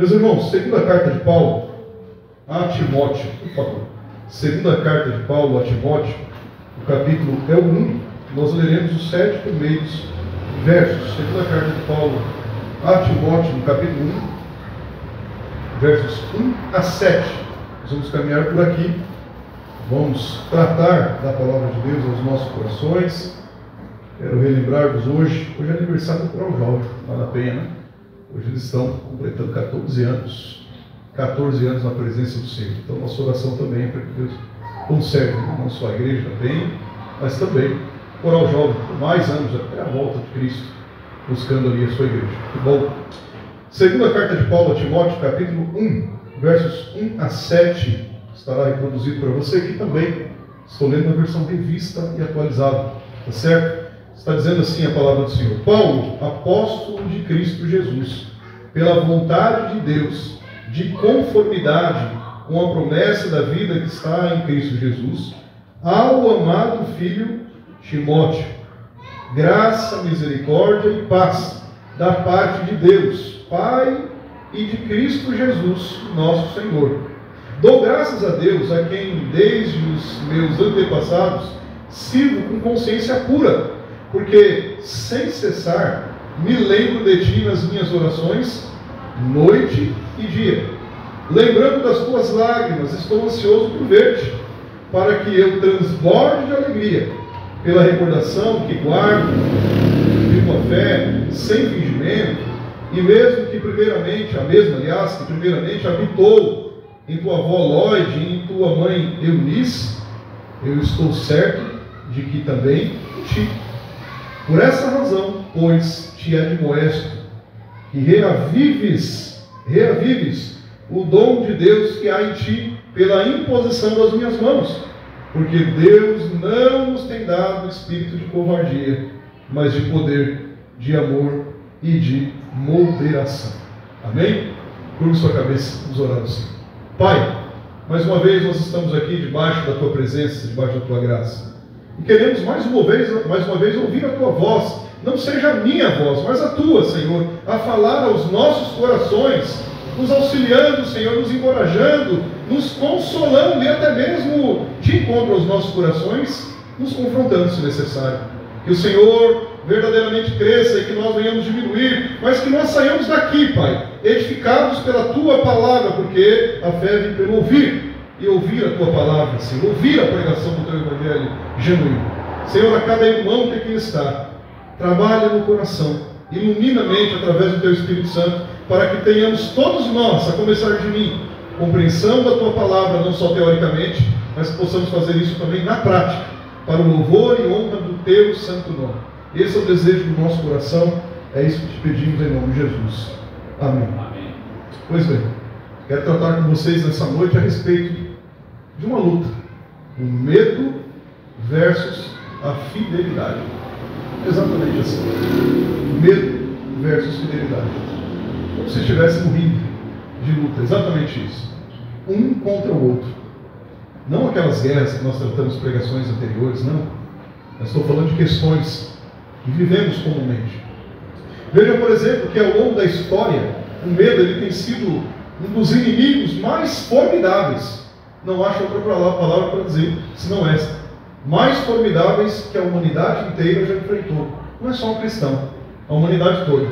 Meus irmãos, segunda carta de Paulo a Timóteo, por favor. Segunda carta de Paulo a Timóteo, o capítulo é o 1. Nós leremos os 7 primeiros versos. Segunda carta de Paulo a Timóteo, no capítulo 1, versos 1 a 7. Nós vamos caminhar por aqui. Vamos tratar da palavra de Deus aos nossos corações. Quero relembrar-vos hoje é aniversário do Coral Jovem, lá na Penha, né? Hoje eles estão completando 14 anos. 14 anos na presença do Senhor. Então nossa oração também é para que Deus conserve não só a igreja da Penha, mas também o Coral Jovem, por mais anos, até a volta de Cristo, buscando ali a sua igreja. Que bom. Segunda carta de Paulo a Timóteo, capítulo 1, versos 1 a 7, estará reproduzido para você aqui também. Estou lendo na versão revista e atualizada, tá certo? Está dizendo assim a palavra do Senhor: Paulo, apóstolo de Cristo Jesus, pela vontade de Deus, de conformidade com a promessa da vida que está em Cristo Jesus, ao amado filho Timóteo, graça, misericórdia e paz da parte de Deus, Pai, e de Cristo Jesus, nosso Senhor. Dou graças a Deus, a quem desde os meus antepassados sirvo com consciência pura, porque sem cessar me lembro de ti nas minhas orações, noite e dia. Lembrando das tuas lágrimas, estou ansioso por ver-te, para que eu transborde de alegria, pela recordação que guardo de tua fé, sem fingimento, e mesmo que primeiramente habitou em tua avó Lóide e em tua mãe Eunice, eu estou certo de que também em ti. Por essa razão, pois, te admoesto, que reavives o dom de Deus que há em ti pela imposição das minhas mãos, porque Deus não nos tem dado espírito de covardia, mas de poder, de amor e de moderação. Amém? Curva sua cabeça, vamos orar ao Senhor. Pai, mais uma vez nós estamos aqui debaixo da tua presença, debaixo da tua graça. E queremos mais uma vez ouvir a tua voz. Não seja a minha voz, mas a tua, Senhor, a falar aos nossos corações, nos auxiliando, Senhor, nos encorajando, nos consolando e até mesmo de encontro aos nossos corações, nos confrontando se necessário. Que o Senhor verdadeiramente cresça e que nós venhamos diminuir, mas que nós saiamos daqui, Pai, edificados pela tua palavra, porque a fé vem pelo ouvir. E ouvir a tua palavra, Senhor, ouvir a pregação do teu evangelho genuíno. Senhor, a cada irmão que aqui está, trabalha no coração, ilumina a mente através do teu Espírito Santo, para que tenhamos todos nós, a começar de mim, compreensão da tua palavra, não só teoricamente, mas que possamos fazer isso também na prática, para o louvor e honra do teu santo nome. Esse é o desejo do nosso coração, é isso que te pedimos em nome de Jesus. Amém. Amém. Pois bem, quero tratar com vocês nessa noite a respeito de uma luta, o medo versus a fidelidade. Exatamente assim. Medo versus fidelidade. Como se estivesse no ringue de luta, exatamente isso. Um contra o outro. Não aquelas guerras que nós tratamos em pregações anteriores, não. Eu estou falando de questões que vivemos comumente. Veja, por exemplo, que ao longo da história, o medo ele tem sido um dos inimigos mais formidáveis. Não acho outra palavra para dizer, senão esta. Mais formidáveis que a humanidade inteira já enfrentou. Não é só um cristão, a humanidade toda.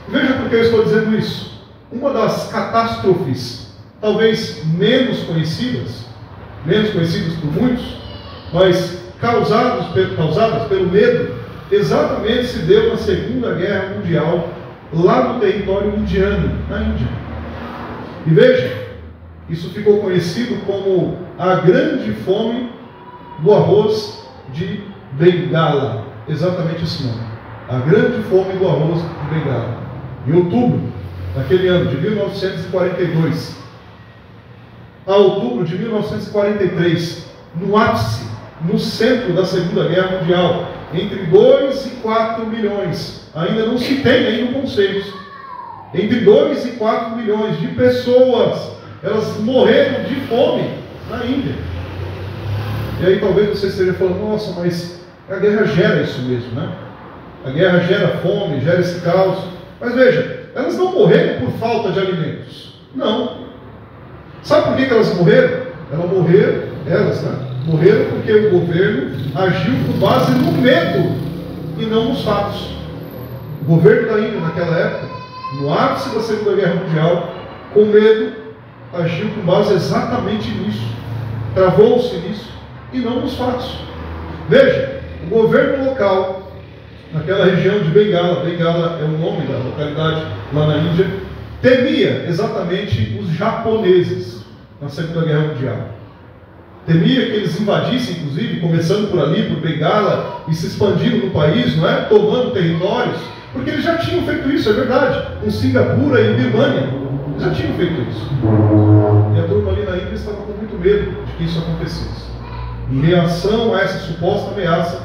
Veja por que eu estou dizendo isso. Uma das catástrofes, talvez menos conhecidas por muitos, mas causadas pelo medo, exatamente se deu na Segunda Guerra Mundial, lá no território indiano, na Índia. E veja, isso ficou conhecido como a grande fome do arroz de Bengala. Exatamente esse nome. A grande fome do arroz de Bengala. Em outubro, naquele ano de 1942, a outubro de 1943, no ápice, no centro da Segunda Guerra Mundial, entre 2 e 4 milhões, ainda não se tem ainda conselhos, entre 2 e 4 milhões de pessoas, elas morreram de fome na Índia. E aí talvez você esteja falando, nossa, mas a guerra gera isso mesmo, né? A guerra gera fome, gera esse caos. Mas veja, elas não morreram por falta de alimentos. Não. Sabe por que elas morreram? Morreram porque o governo agiu com base no medo e não nos fatos. O governo da Índia naquela época, no ápice da Segunda Guerra Mundial, com medo, agiu com base exatamente nisso. Travou-se nisso e não nos fatos. Veja, o governo local, naquela região de Bengala, Bengala é o nome da localidade lá na Índia, temia exatamente os japoneses na Segunda Guerra Mundial. Temia que eles invadissem, inclusive, começando por ali, por Bengala, e se expandindo no país, não é? Tomando territórios, porque eles já tinham feito isso, é verdade, com Singapura e Birmânia, eles já tinham feito isso. E a turma ali na Índia estava com muito medo de que isso acontecesse. Em reação a essa suposta ameaça,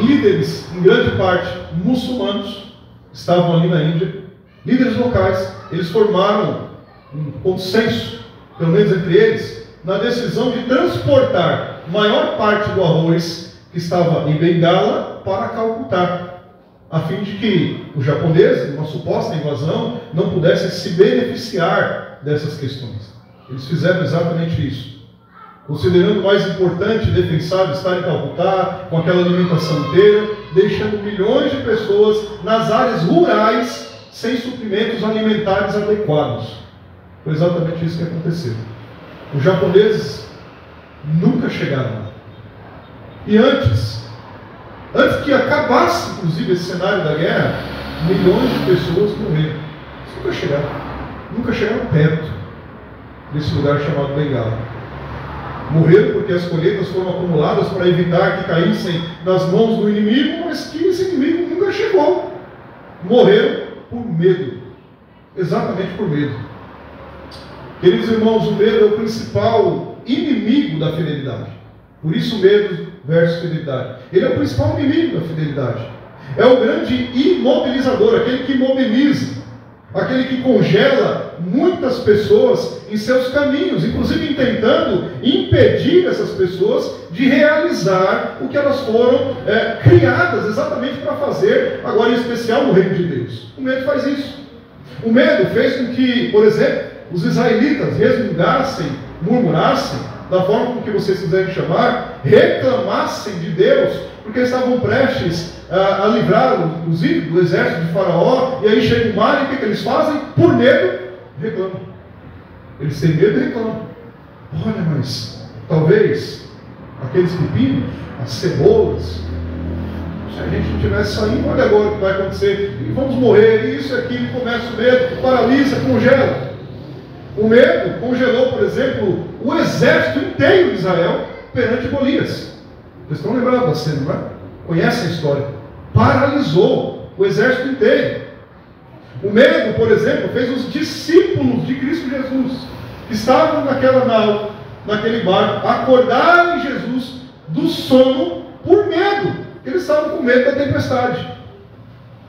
líderes, em grande parte muçulmanos, estavam ali na Índia, líderes locais, eles formaram um consenso, pelo menos entre eles, na decisão de transportar maior parte do arroz que estava em Bengala para Calcutá, a fim de que os japoneses, numa suposta invasão, não pudessem se beneficiar dessas questões. Eles fizeram exatamente isso. Considerando mais importante e defensável estar em Calcutá, com aquela alimentação inteira, deixando milhões de pessoas nas áreas rurais sem suprimentos alimentares adequados. Foi exatamente isso que aconteceu. Os japoneses nunca chegaram lá. E antes que acabasse, inclusive, esse cenário da guerra, milhões de pessoas morreram. Eles nunca chegaram perto desse lugar chamado Bengala. Morreram porque as colheitas foram acumuladas para evitar que caíssem nas mãos do inimigo, mas que esse inimigo nunca chegou. Morreram por medo. Exatamente por medo. Queridos irmãos, o medo é o principal inimigo da fidelidade. Por isso, medo versus fidelidade. Ele é o principal inimigo da fidelidade. É o grande imobilizador, aquele que imobiliza, aquele que congela muitas pessoas em seus caminhos, inclusive tentando impedir essas pessoas de realizar o que elas foram criadas exatamente para fazer, agora em especial no reino de Deus. O medo faz isso. O medo fez com que, por exemplo, os israelitas resmungassem, murmurassem, da forma com que vocês quiserem chamar, reclamassem de Deus, porque estavam prestes a livrar, inclusive, do exército de Faraó, e aí chega o mar, e o que eles fazem? Por medo, reclamam. Eles têm medo e reclamam. Olha, mas talvez aqueles pepinos, as cebolas, se a gente não estivesse saindo, olha agora o que vai acontecer, e vamos morrer, isso, aquilo, começa o medo, paralisa, congela. O medo congelou, por exemplo, o exército inteiro de Israel perante Golias. Vocês estão lembrados da cena, não é? Conhecem a história. Paralisou o exército inteiro. O medo, por exemplo, fez os discípulos de Cristo Jesus, que estavam naquela nau, naquele barco, acordarem Jesus do sono por medo. Eles estavam com medo da tempestade.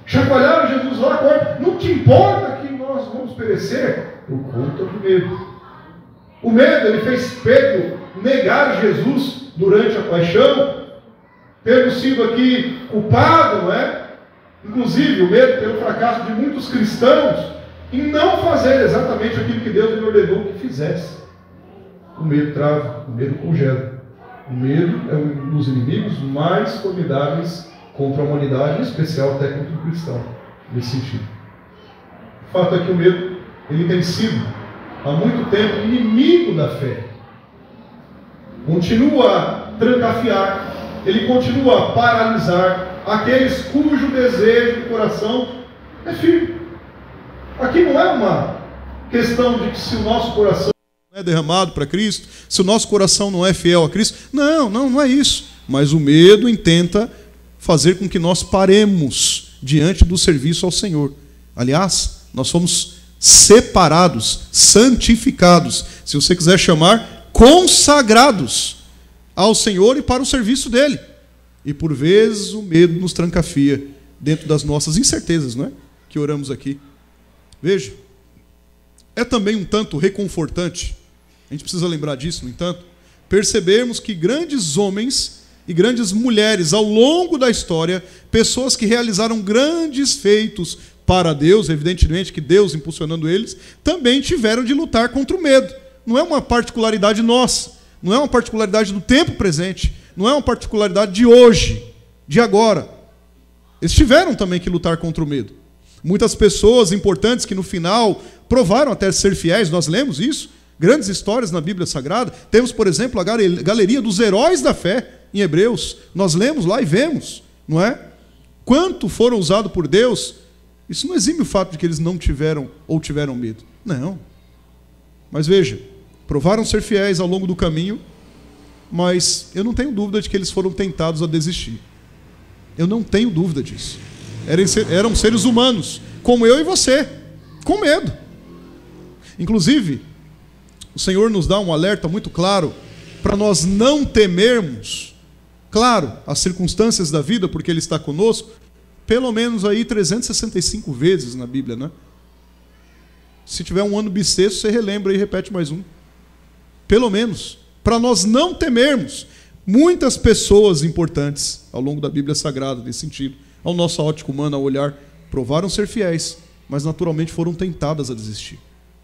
Chacoalharam Jesus lá, acorda. Não te importa que nós vamos perecer? Por conta do medo. O medo, ele fez Pedro negar Jesus durante a paixão, tendo sido aqui culpado, não é? Inclusive, o medo pelo fracasso de muitos cristãos em não fazer exatamente aquilo que Deus lhe ordenou que fizesse. O medo trava, o medo congela. O medo é um dos inimigos mais formidáveis contra a humanidade, em especial até contra o cristão, nesse sentido. O fato é que o medo, ele tem sido, há muito tempo, inimigo da fé. Continua a trancafiar, ele continua a paralisar aqueles cujo desejo do coração é firme. Aqui não é uma questão de que se o nosso coração não é derramado para Cristo, se o nosso coração não é fiel a Cristo. Não é isso. Mas o medo intenta fazer com que nós paremos diante do serviço ao Senhor. Aliás, nós somos separados, santificados, se você quiser chamar, consagrados ao Senhor e para o serviço dele. E por vezes o medo nos trancafia dentro das nossas incertezas, não é? Que oramos aqui. Veja, é também um tanto reconfortante, a gente precisa lembrar disso, no entanto, percebermos que grandes homens e grandes mulheres ao longo da história, pessoas que realizaram grandes feitos para Deus, evidentemente que Deus impulsionando eles, também tiveram de lutar contra o medo. Não é uma particularidade nossa, não é uma particularidade do tempo presente, não é uma particularidade de hoje, de agora. Eles tiveram também que lutar contra o medo. Muitas pessoas importantes que no final provaram até ser fiéis, nós lemos isso, grandes histórias na Bíblia Sagrada. Temos, por exemplo, a galeria dos heróis da fé em Hebreus. Nós lemos lá e vemos, não é? Quanto foram usados por Deus. Isso não exime o fato de que eles não tiveram ou tiveram medo. Não. Mas veja, provaram ser fiéis ao longo do caminho, mas eu não tenho dúvida de que eles foram tentados a desistir. Eu não tenho dúvida disso. Eram seres humanos, como eu e você, com medo. Inclusive, o Senhor nos dá um alerta muito claro para nós não temermos, claro, as circunstâncias da vida, porque Ele está conosco, pelo menos aí 365 vezes na Bíblia, né? Se tiver um ano bissexto, você relembra e repete mais um. Pelo menos, para nós não temermos. Muitas pessoas importantes ao longo da Bíblia Sagrada, nesse sentido, ao nosso ótica humana, ao olhar, provaram ser fiéis, mas naturalmente foram tentadas a desistir,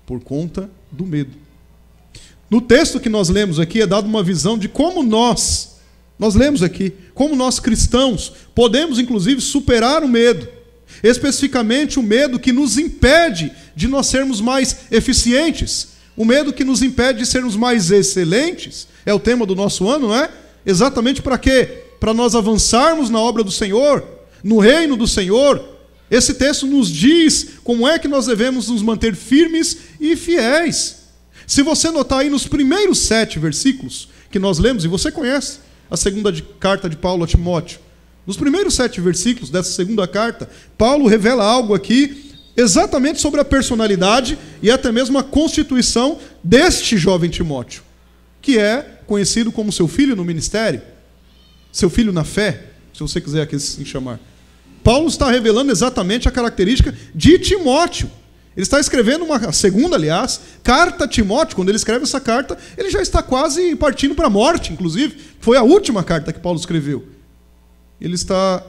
por conta do medo. No texto que nós lemos aqui é dada uma visão de como nós lemos aqui, como nós cristãos podemos inclusive superar o medo, especificamente o medo que nos impede de nós sermos mais eficientes, o medo que nos impede de sermos mais excelentes, é o tema do nosso ano, não é? Exatamente para quê? Para nós avançarmos na obra do Senhor, no reino do Senhor. Esse texto nos diz como é que nós devemos nos manter firmes e fiéis. Se você notar aí nos primeiros 7 versículos que nós lemos, e você conhece a segunda carta de Paulo a Timóteo, nos primeiros 7 versículos dessa segunda carta, Paulo revela algo aqui exatamente sobre a personalidade e até mesmo a constituição deste jovem Timóteo, que é conhecido como seu filho no ministério, seu filho na fé, se você quiser assim chamar. Paulo está revelando exatamente a característica de Timóteo. Ele está escrevendo uma segunda, aliás, carta a Timóteo. Quando ele escreve essa carta, ele já está quase partindo para a morte, inclusive. Foi a última carta que Paulo escreveu. Ele está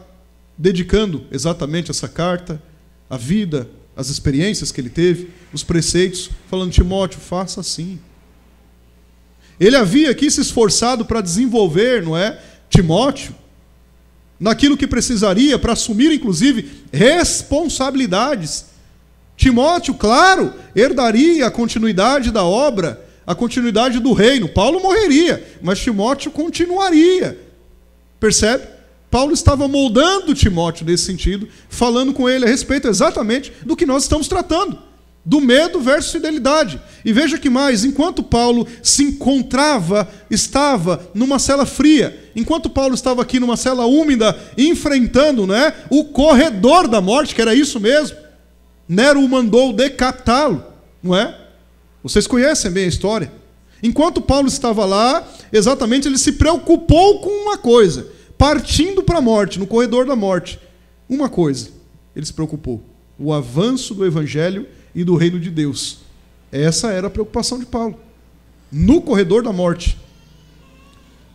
dedicando exatamente essa carta, a vida, as experiências que ele teve, os preceitos, falando: Timóteo, faça assim. Ele havia aqui se esforçado para desenvolver, não é, Timóteo, naquilo que precisaria para assumir, inclusive, responsabilidades. Timóteo, claro, herdaria a continuidade da obra, a continuidade do reino. Paulo morreria, mas Timóteo continuaria. Percebe? Paulo estava moldando Timóteo nesse sentido, falando com ele a respeito exatamente do que nós estamos tratando, do medo versus fidelidade. E veja que mais, enquanto Paulo estava numa cela fria, enquanto Paulo estava aqui numa cela úmida, enfrentando, né, o corredor da morte, que era isso mesmo, Nero o mandou decapitá-lo, não é? Vocês conhecem bem a história. Enquanto Paulo estava lá, exatamente, ele se preocupou com uma coisa, partindo para a morte, no corredor da morte. Uma coisa, ele se preocupou: o avanço do Evangelho e do reino de Deus. Essa era a preocupação de Paulo, no corredor da morte.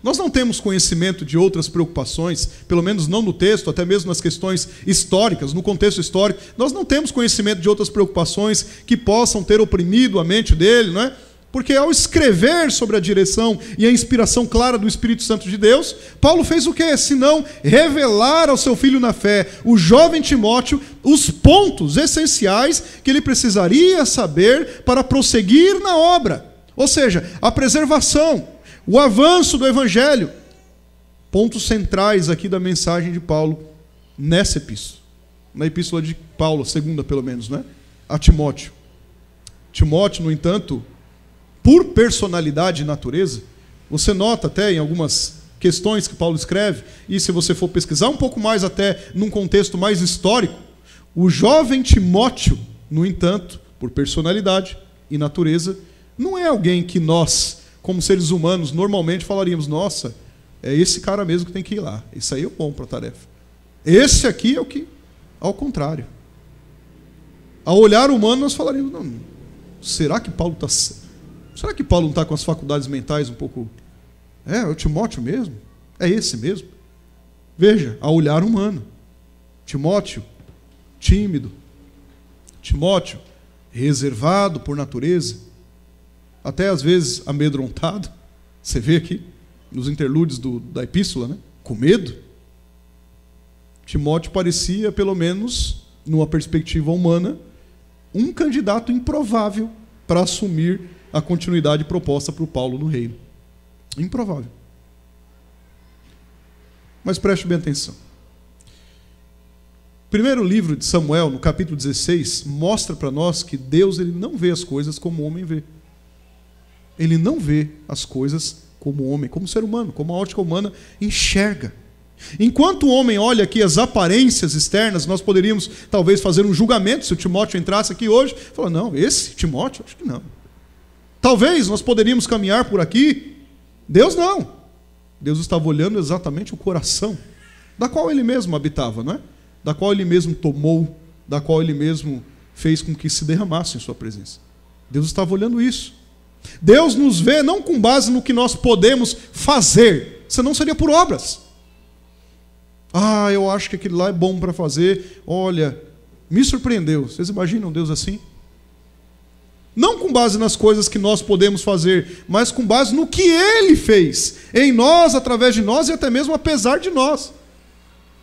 Nós não temos conhecimento de outras preocupações, pelo menos não no texto, até mesmo nas questões históricas, no contexto histórico. Nós não temos conhecimento de outras preocupações que possam ter oprimido a mente dele, não é? Porque ao escrever sobre a direção e a inspiração clara do Espírito Santo de Deus, Paulo fez o quê? Senão revelar ao seu filho na fé, o jovem Timóteo, os pontos essenciais que ele precisaria saber para prosseguir na obra. Ou seja, a preservação, o avanço do Evangelho. Pontos centrais aqui da mensagem de Paulo nessa epístola. Na epístola de Paulo, segunda pelo menos, né? A Timóteo. Timóteo, no entanto, por personalidade e natureza, você nota até em algumas questões que Paulo escreve, e se você for pesquisar um pouco mais até num contexto mais histórico, o jovem Timóteo, no entanto, por personalidade e natureza, não é alguém que nós, como seres humanos, normalmente falaríamos: nossa, é esse cara mesmo que tem que ir lá, esse aí é o bom para a tarefa. Esse aqui é o que, ao contrário. Ao olhar humano nós falaríamos: não, será que Paulo não está com as faculdades mentais um pouco... É o Timóteo mesmo? É esse mesmo? Veja, ao olhar humano, Timóteo, tímido, Timóteo, reservado por natureza, até às vezes amedrontado, você vê aqui, nos interlúdios da epístola, né? Com medo. Timóteo parecia, pelo menos, numa perspectiva humana, um candidato improvável para assumir a continuidade proposta por Paulo no reino. Improvável. Mas preste bem atenção. O primeiro livro de Samuel, no capítulo 16, mostra para nós que Deus ele não vê as coisas como o homem vê. Ele não vê as coisas como o homem, como o ser humano, como a ótica humana enxerga. Enquanto o homem olha aqui as aparências externas, nós poderíamos talvez fazer um julgamento, se o Timóteo entrasse aqui hoje, falar, não, esse Timóteo, acho que não. Talvez nós poderíamos caminhar por aqui, Deus não. Deus estava olhando exatamente o coração, da qual ele mesmo habitava, não é? Da qual ele mesmo tomou, da qual ele mesmo fez com que se derramasse em sua presença. Deus estava olhando isso. Deus nos vê não com base no que nós podemos fazer, senão seria por obras. Ah, eu acho que aquilo lá é bom para fazer. Olha, me surpreendeu. Vocês imaginam Deus assim? Não com base nas coisas que nós podemos fazer, mas com base no que Ele fez em nós, através de nós e até mesmo apesar de nós.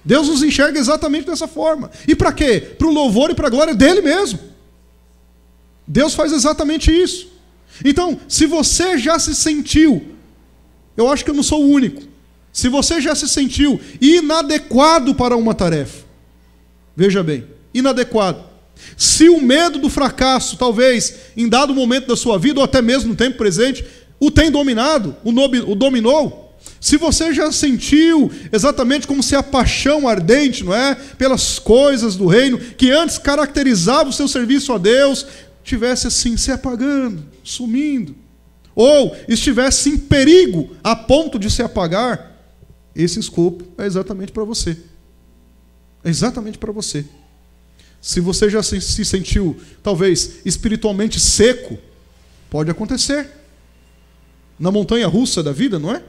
Deus nos enxerga exatamente dessa forma. E para quê? Para o louvor e para a glória dEle mesmo. Deus faz exatamente isso. Então, se você já se sentiu, eu acho que eu não sou o único, se você já se sentiu inadequado para uma tarefa, veja bem, inadequado. Se o medo do fracasso, talvez, em dado momento da sua vida, ou até mesmo no tempo presente, o tem dominado, o dominou, se você já sentiu exatamente como se a paixão ardente, não é, pelas coisas do reino, que antes caracterizava o seu serviço a Deus, tivesse assim se apagando, sumindo, ou estivesse em perigo a ponto de se apagar, esse escopo é exatamente para você. É exatamente para você. Se você já se sentiu, talvez, espiritualmente seco, pode acontecer. Na montanha russa da vida, não é?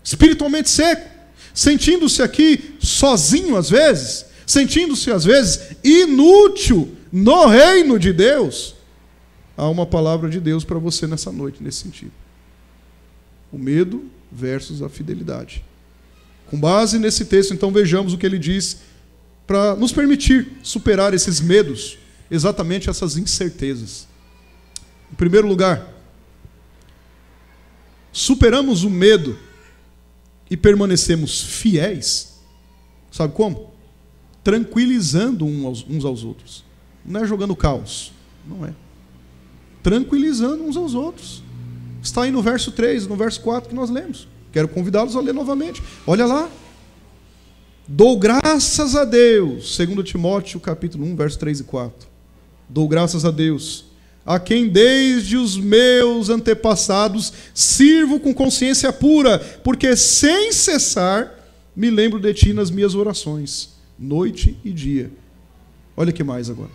Espiritualmente seco. Sentindo-se aqui sozinho às vezes. Sentindo-se às vezes inútil no reino de Deus. Há uma palavra de Deus para você nessa noite, nesse sentido. O medo versus a fidelidade. Com base nesse texto, então, vejamos o que ele diz para nos permitir superar esses medos, exatamente essas incertezas. Em primeiro lugar, superamos o medo e permanecemos fiéis. Sabe como? Tranquilizando uns aos outros. Não é jogando caos, não é. Tranquilizando uns aos outros. Está aí no verso 3, no verso 4 que nós lemos. Quero convidá-los a ler novamente. Olha lá. Dou graças a Deus, segundo Timóteo, capítulo 1, verso 3 e 4. Dou graças a Deus, a quem desde os meus antepassados sirvo com consciência pura, porque sem cessar me lembro de ti nas minhas orações, noite e dia. Olha que mais agora.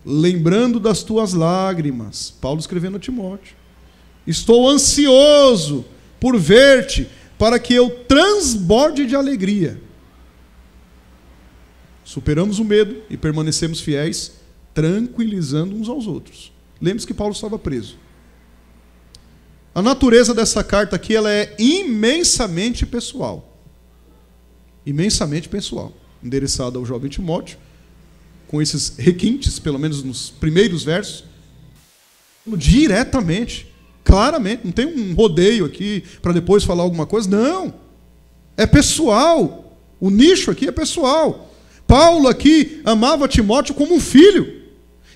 Lembrando das tuas lágrimas, Paulo escrevendo a Timóteo. Estou ansioso por ver-te, para que eu transborde de alegria. Superamos o medo e permanecemos fiéis, tranquilizando uns aos outros. Lembre-se que Paulo estava preso. A natureza dessa carta aqui, ela é imensamente pessoal. Imensamente pessoal. Endereçada ao jovem Timóteo, com esses requintes, pelo menos nos primeiros versos, diretamente, claramente, não tem um rodeio aqui para depois falar alguma coisa, não. É pessoal. O nicho aqui é pessoal. Paulo aqui amava Timóteo como um filho.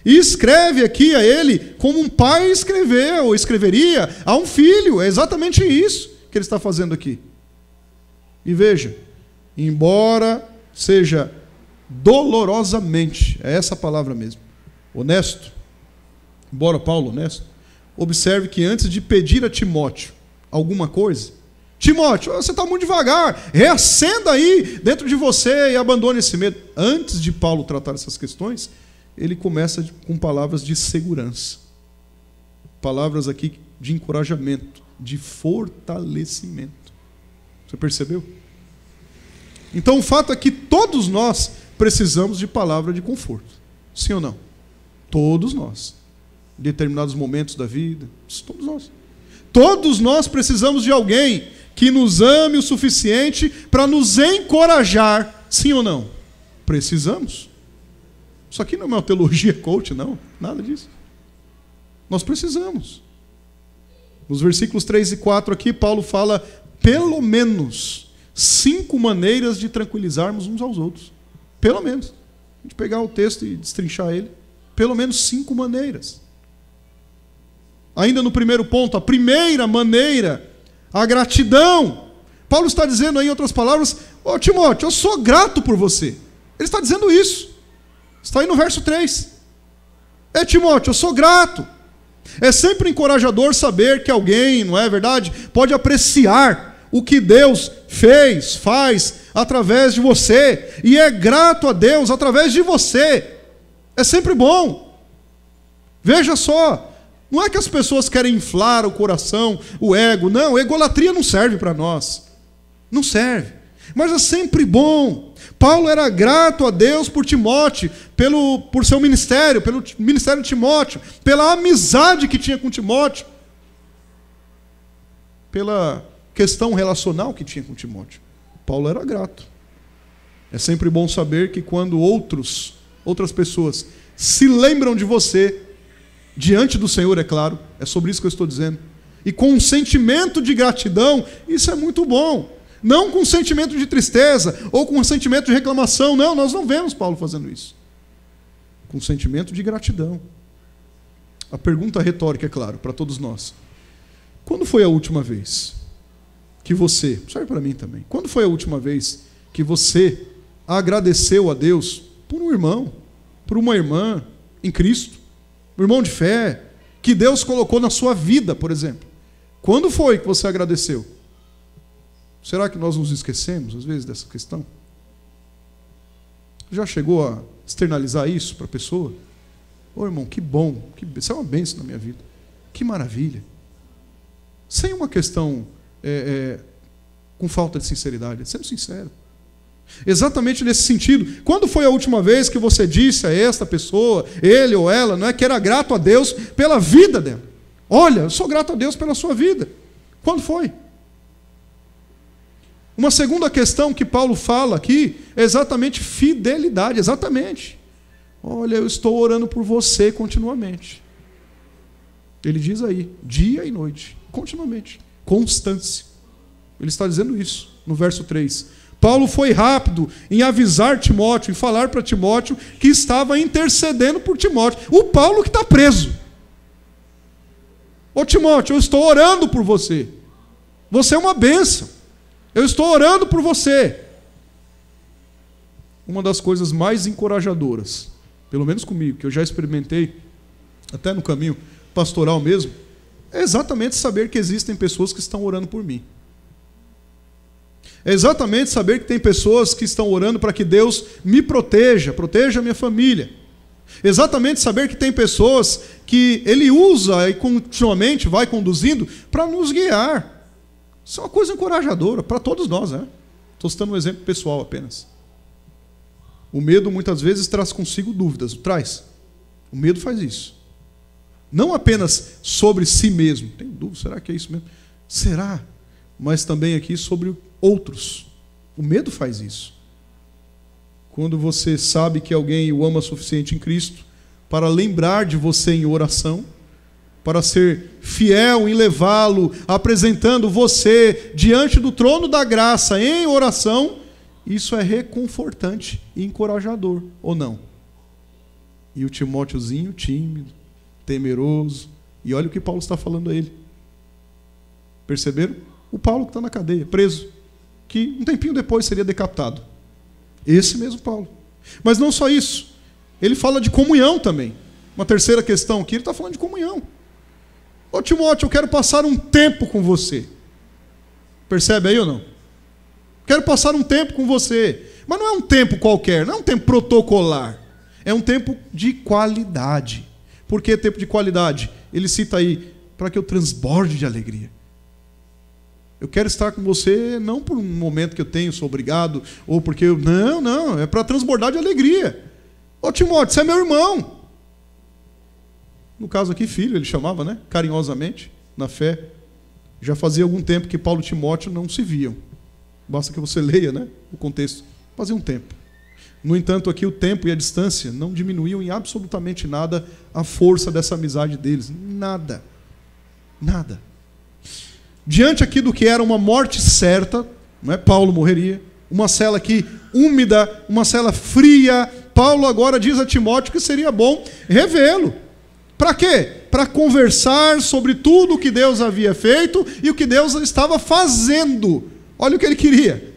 E escreve aqui a ele como um pai escreveu, ou escreveria a um filho. É exatamente isso que ele está fazendo aqui. E veja, embora seja dolorosamente, é essa a palavra mesmo, honesto, embora Paulo honesto, observe que antes de pedir a Timóteo alguma coisa, Timóteo, você está muito devagar, reacenda aí dentro de você e abandone esse medo. Antes de Paulo tratar essas questões, ele começa com palavras de segurança. Palavras aqui de encorajamento, de fortalecimento. Você percebeu? Então o fato é que todos nós precisamos de palavra de conforto. Sim ou não? Todos nós. Em determinados momentos da vida. Todos nós. Todos nós precisamos de alguém que nos ame o suficiente para nos encorajar. Sim ou não? Precisamos. Isso aqui não é uma teologia coach, não. Nada disso. Nós precisamos. Nos versículos 3 e 4 aqui, Paulo fala pelo menos 5 maneiras de tranquilizarmos uns aos outros. Pelo menos. A gente pegar o texto e destrinchar ele. Pelo menos 5 maneiras. Ainda no primeiro ponto, a primeira maneira, a gratidão. Paulo está dizendo aí, em outras palavras, ô Timóteo, eu sou grato por você. Ele está dizendo isso. Está aí no verso 3. Timóteo, eu sou grato. É sempre encorajador saber que alguém, não é verdade, pode apreciar o que Deus fez, faz através de você, e é grato a Deus através de você. É sempre bom. Veja só, não é que as pessoas querem inflar o coração, o ego, não, egolatria não serve para nós. Não serve. Mas é sempre bom. Paulo era grato a Deus por Timóteo, por seu ministério, pelo ministério de Timóteo, pela amizade que tinha com Timóteo, pela questão relacional que tinha com Timóteo. Paulo era grato. É sempre bom saber que quando outras pessoas se lembram de você, diante do Senhor, é claro, é sobre isso que eu estou dizendo, e com um sentimento de gratidão, isso é muito bom. Não com um sentimento de tristeza, ou com um sentimento de reclamação, não, nós não vemos Paulo fazendo isso. Com um sentimento de gratidão. A pergunta retórica, é claro, para todos nós. Quando foi a última vez que você, serve para mim também, quando foi a última vez que você agradeceu a Deus por um irmão, por uma irmã em Cristo, um irmão de fé, que Deus colocou na sua vida, por exemplo? Quando foi que você agradeceu? Será que nós nos esquecemos, às vezes, dessa questão? Já chegou a externalizar isso para a pessoa? Ô irmão, que bom, isso é uma bênção na minha vida. Que maravilha. Sem uma questão com falta de sinceridade, sendo sincero. Exatamente nesse sentido. Quando foi a última vez que você disse a esta pessoa, ele ou ela, não é, que era grato a Deus pela vida dela? Olha, eu sou grato a Deus pela sua vida. Quando foi? Uma segunda questão que Paulo fala aqui é exatamente fidelidade, exatamente. Olha, eu estou orando por você continuamente. Ele diz aí, dia e noite, continuamente, constância. Ele está dizendo isso no verso 3. Paulo foi rápido em avisar Timóteo, em falar para Timóteo que estava intercedendo por Timóteo. O Paulo que está preso. Ô Timóteo, eu estou orando por você. Você é uma bênção. Eu estou orando por você. Uma das coisas mais encorajadoras, pelo menos comigo, que eu já experimentei, até no caminho pastoral mesmo, é exatamente saber que existem pessoas que estão orando por mim. É exatamente saber que tem pessoas que estão orando para que Deus me proteja a minha família. Exatamente saber que tem pessoas que Ele usa e continuamente vai conduzindo para nos guiar. Isso é uma coisa encorajadora para todos nós, né? Estou citando um exemplo pessoal apenas. O medo muitas vezes traz consigo dúvidas, traz. O medo faz isso. Não apenas sobre si mesmo. Tem dúvida, será que é isso mesmo? Será? Mas também aqui sobre outros. O medo faz isso. Quando você sabe que alguém o ama o suficiente em Cristo para lembrar de você em oração, para ser fiel em levá-lo, apresentando você diante do trono da graça em oração, isso é reconfortante e encorajador, ou não? E o Timóteozinho tímido, temeroso, e olha o que Paulo está falando a ele. Perceberam? O Paulo que está na cadeia, preso, que um tempinho depois seria decapitado. Esse mesmo Paulo. Mas não só isso, ele fala de comunhão também. Uma terceira questão aqui, ele está falando de comunhão. Ô Timóteo, eu quero passar um tempo com você. Percebe aí ou não? Quero passar um tempo com você. Mas não é um tempo qualquer, não é um tempo protocolar. É um tempo de qualidade. Por que tempo de qualidade? Ele cita aí, para que eu transborde de alegria. Eu quero estar com você não por um momento que eu tenho, sou obrigado, ou porque eu... Não, é para transbordar de alegria. Ô Timóteo, você é meu irmão. No caso aqui, filho, ele chamava, né? Carinhosamente, na fé. Já fazia algum tempo que Paulo e Timóteo não se viam. Basta que você leia, né, o contexto. Fazia um tempo. No entanto, aqui o tempo e a distância não diminuíam em absolutamente nada a força dessa amizade deles. Nada. Nada. Diante aqui do que era uma morte certa, não é? Paulo morreria. Uma cela aqui úmida, uma cela fria. Paulo agora diz a Timóteo que seria bom revê-lo. Para quê? Para conversar sobre tudo o que Deus havia feito e o que Deus estava fazendo. Olha o que ele queria.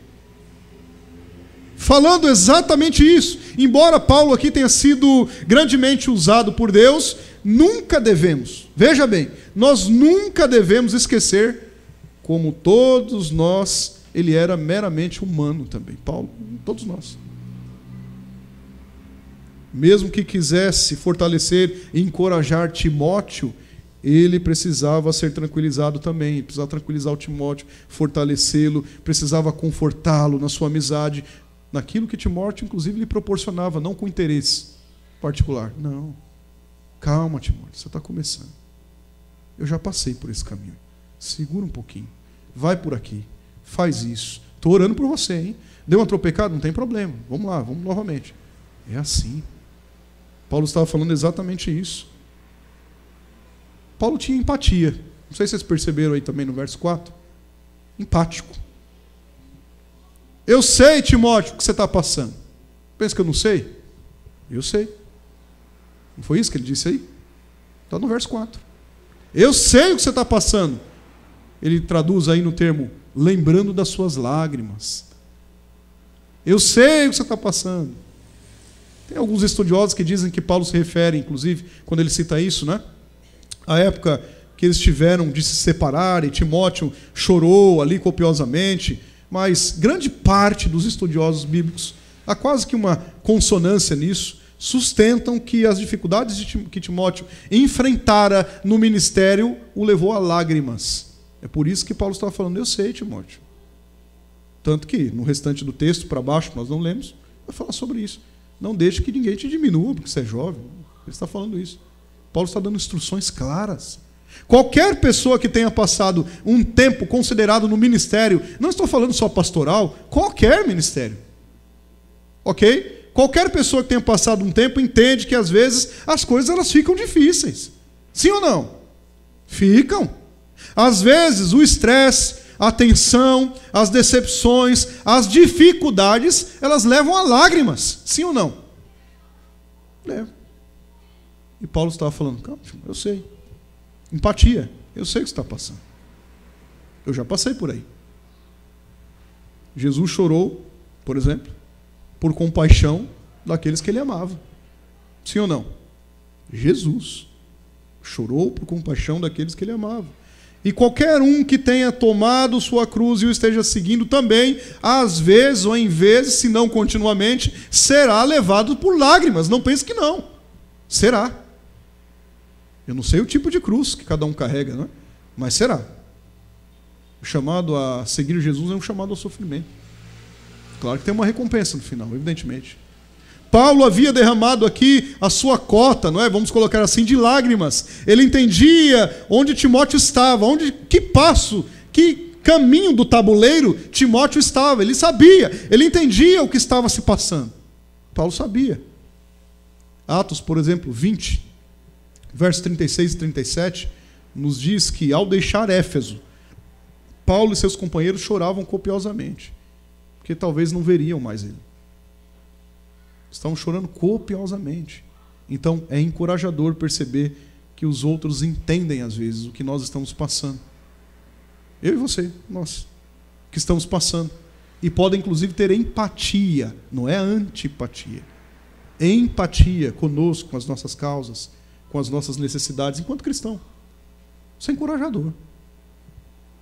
Falando exatamente isso. Embora Paulo aqui tenha sido grandemente usado por Deus, nunca devemos, veja bem, nós nunca devemos esquecer, como todos nós, ele era meramente humano também. Paulo, todos nós. Mesmo que quisesse fortalecer e encorajar Timóteo, ele precisava ser tranquilizado também, precisava tranquilizar o Timóteo, fortalecê-lo, precisava confortá-lo na sua amizade, naquilo que Timóteo, inclusive, lhe proporcionava, não com interesse particular. Não. Calma, Timóteo, você está começando. Eu já passei por esse caminho. Segura um pouquinho. Vai por aqui. Faz isso. Estou orando por você, hein? Deu uma tropecada? Não tem problema. Vamos lá, vamos novamente. É assim. Paulo estava falando exatamente isso. Paulo tinha empatia. Não sei se vocês perceberam aí também no verso 4. Empático. Eu sei, Timóteo, o que você está passando. Pensa que eu não sei? Eu sei. Não foi isso que ele disse aí? Está no verso 4. Eu sei o que você está passando. Ele traduz aí no termo, lembrando das suas lágrimas. Eu sei o que você está passando. Tem alguns estudiosos que dizem que Paulo se refere, inclusive, quando ele cita isso, né? A época que eles tiveram de se separar e Timóteo chorou ali copiosamente. Mas grande parte dos estudiosos bíblicos, há quase que uma consonância nisso, sustentam que as dificuldades que Timóteo enfrentara no ministério o levou a lágrimas. É por isso que Paulo estava falando, eu sei, Timóteo. Tanto que no restante do texto, para baixo, nós não lemos, vai falar sobre isso. Não deixe que ninguém te diminua, porque você é jovem. Ele está falando isso. Paulo está dando instruções claras. Qualquer pessoa que tenha passado um tempo considerado no ministério, não estou falando só pastoral, qualquer ministério, ok? Qualquer pessoa que tenha passado um tempo entende que às vezes as coisas elas ficam difíceis. Sim ou não? Ficam. Às vezes o estresse, a tensão, as decepções, as dificuldades, elas levam a lágrimas. Sim ou não? Levam. E Paulo estava falando, calma, eu sei. Empatia. Eu sei o que você está passando. Eu já passei por aí. Jesus chorou, por exemplo, por compaixão daqueles que ele amava. Sim ou não? Jesus chorou por compaixão daqueles que ele amava. E qualquer um que tenha tomado sua cruz e o esteja seguindo também, às vezes ou em vezes, se não continuamente, será levado por lágrimas. Não pense que não. Será. Eu não sei o tipo de cruz que cada um carrega, não é? Mas será. O chamado a seguir Jesus é um chamado ao sofrimento. Claro que tem uma recompensa no final, evidentemente. Paulo havia derramado aqui a sua cota, não é? Vamos colocar assim, de lágrimas. Ele entendia onde Timóteo estava, que passo, que caminho do tabuleiro Timóteo estava. Ele sabia, ele entendia o que estava se passando. Paulo sabia. Atos, por exemplo, 20, versos 36 e 37, nos diz que ao deixar Éfeso, Paulo e seus companheiros choravam copiosamente, porque talvez não veriam mais ele. Estavam chorando copiosamente. Então é encorajador perceber que os outros entendem às vezes o que nós estamos passando. Eu e você, nós, que estamos passando. E podem inclusive ter empatia, não é antipatia. Empatia conosco, com as nossas causas, com as nossas necessidades, enquanto cristão. Isso é encorajador.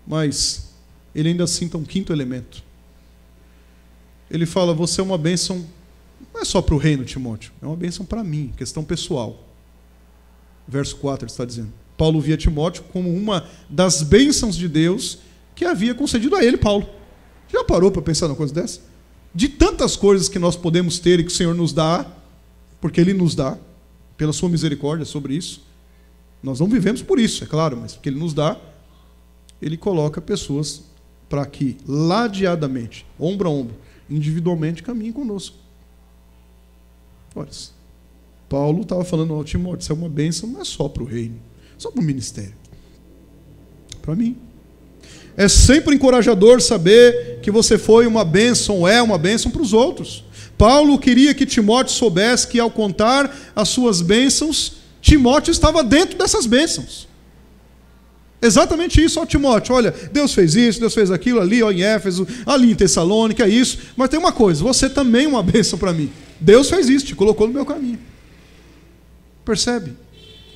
Mas ele ainda cita um quinto elemento. Ele fala, você é uma bênção, não é só para o reino, Timóteo, é uma bênção para mim, questão pessoal. Verso 4 ele está dizendo, Paulo via Timóteo como uma das bênçãos de Deus que havia concedido a ele, Paulo. Já parou para pensar numa coisa dessa? De tantas coisas que nós podemos ter e que o Senhor nos dá, porque Ele nos dá, pela sua misericórdia sobre isso, Nós não vivemos por isso, é claro, mas porque Ele nos dá, Ele coloca pessoas para que, ladeadamente, ombro a ombro, individualmente, caminhem conosco. Olha, Paulo estava falando ao Timóteo, isso é uma bênção, não é só para o reino, só para o ministério. Para mim. É sempre encorajador saber que você foi uma bênção, é uma bênção para os outros. Paulo queria que Timóteo soubesse que, ao contar as suas bênçãos, Timóteo estava dentro dessas bênçãos. Exatamente isso, ó Timóteo, olha, Deus fez isso, Deus fez aquilo ali, ó, em Éfeso, ali em Tessalônica, isso. Mas tem uma coisa, você também é uma bênção para mim. Deus fez isso, te colocou no meu caminho. Percebe?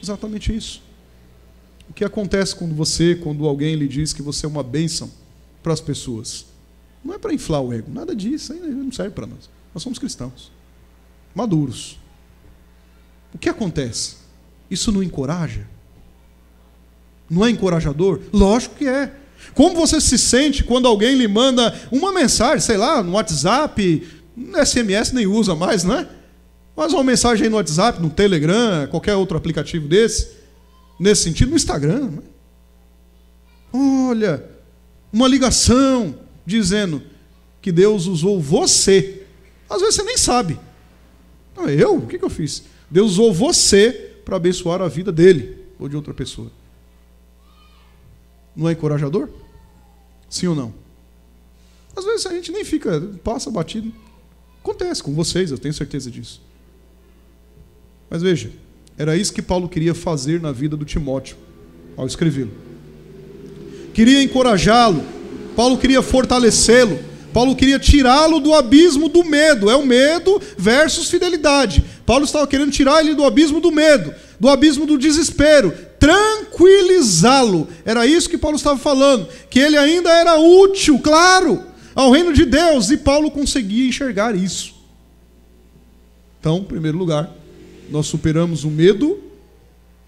Exatamente isso. O que acontece quando alguém lhe diz que você é uma bênção para as pessoas? Não é para inflar o ego, nada disso, aí não serve para nós. Nós somos cristãos, maduros. O que acontece? Isso não encoraja? Não é encorajador? Lógico que é. Como você se sente quando alguém lhe manda uma mensagem, sei lá, no WhatsApp, no SMS nem usa mais, não é? Mas uma mensagem aí no WhatsApp, no Telegram, qualquer outro aplicativo nesse sentido, no Instagram. Não é? Olha, uma ligação dizendo que Deus usou você. Às vezes você nem sabe. Não, eu? O que eu fiz? Deus usou você para abençoar a vida dele ou de outra pessoa. Não é encorajador? Sim ou não? Às vezes a gente nem fica, passa batido. Acontece com vocês, eu tenho certeza disso. Mas veja, era isso que Paulo queria fazer na vida do Timóteo, ao escrevê-lo. Queria encorajá-lo, Paulo queria fortalecê-lo, Paulo queria tirá-lo do abismo do medo. É o medo versus fidelidade. Paulo estava querendo tirar ele do abismo do medo, do abismo do desespero, tranquilizá-lo. Era isso que Paulo estava falando, que ele ainda era útil, claro, ao reino de Deus, e Paulo conseguia enxergar isso. Então, em primeiro lugar, nós superamos o medo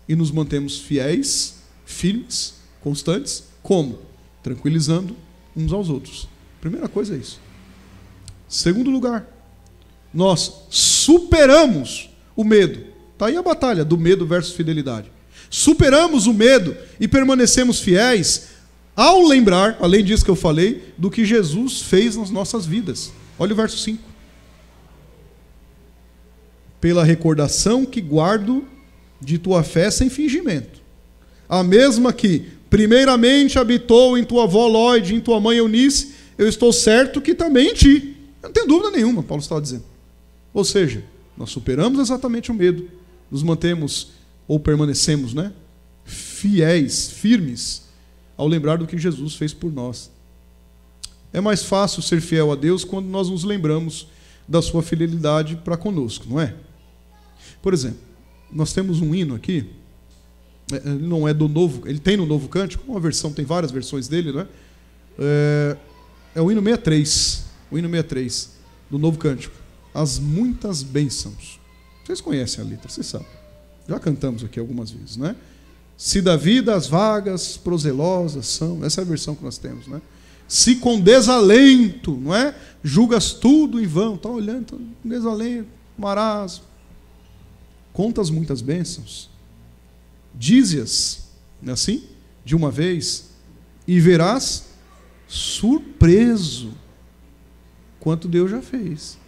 e nos mantemos fiéis, firmes, constantes. Como? Tranquilizando uns aos outros. Primeira coisa é isso. Segundo lugar, nós superamos o medo. Está aí a batalha do medo versus fidelidade. Superamos o medo e permanecemos fiéis ao lembrar, além disso que eu falei, do que Jesus fez nas nossas vidas. Olha o verso 5. Pela recordação que guardo de tua fé sem fingimento. A mesma que, primeiramente, habitou em tua avó Lóide, em tua mãe Eunice, eu estou certo que também em ti. Eu não tenho dúvida nenhuma, Paulo estava dizendo. Ou seja, nós superamos exatamente o medo, nos mantemos, ou permanecemos, né, fiéis, firmes, ao lembrar do que Jesus fez por nós. É mais fácil ser fiel a Deus quando nós nos lembramos da sua fidelidade para conosco, não é? Por exemplo, nós temos um hino aqui, ele não é do novo, ele tem no Novo Cântico, uma versão, tem várias versões dele, não é? É o hino 63, do Novo Cântico. As muitas bênçãos. Vocês conhecem a letra, vocês sabem. Já cantamos aqui algumas vezes, não é? Se da vida as vagas prozelosas são, essa é a versão que nós temos, né? Se com desalento, não é? Julgas tudo em vão, está olhando, tá com desalento, marasmo. Contas muitas bênçãos, dize-as, não é assim? De uma vez, e verás surpreso quanto Deus já fez.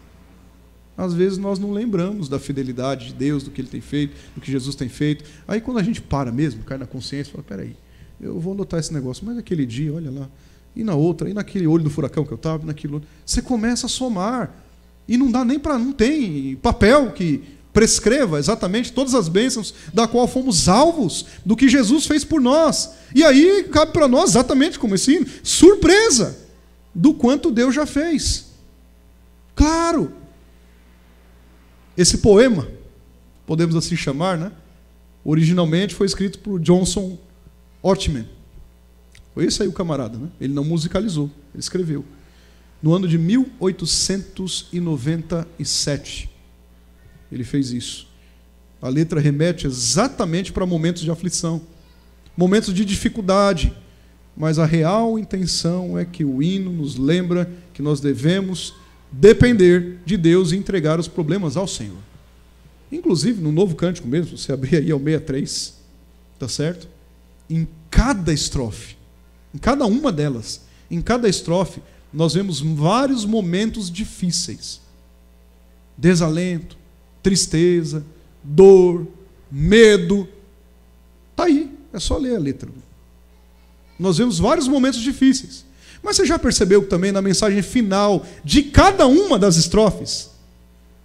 Às vezes nós não lembramos da fidelidade de Deus, do que Ele tem feito, do que Jesus tem feito. Aí quando a gente para mesmo, cai na consciência, fala, peraí, eu vou anotar esse negócio, mas naquele dia, olha lá, e na outra, e naquele olho do furacão que eu estava, naquilo outro. Você começa a somar, e não dá nem para, não tem papel que prescreva exatamente todas as bênçãos da qual fomos alvos, do que Jesus fez por nós. E aí cabe para nós, exatamente como esse hino, surpresa do quanto Deus já fez. Claro! Esse poema, podemos assim chamar, né? Originalmente foi escrito por Johnson Ottman. Foi esse aí o camarada, né? Ele não musicalizou, ele escreveu. No ano de 1897, ele fez isso. A letra remete exatamente para momentos de aflição, momentos de dificuldade, mas a real intenção é que o hino nos lembra que nós devemos depender de Deus e entregar os problemas ao Senhor. Inclusive, no Novo Cântico mesmo, você abrir aí ao 63, tá certo? Em cada estrofe, em cada uma delas, em cada estrofe, nós vemos vários momentos difíceis. Desalento, tristeza, dor, medo. Está aí, é só ler a letra. Nós vemos vários momentos difíceis. Mas você já percebeu que também na mensagem final de cada uma das estrofes,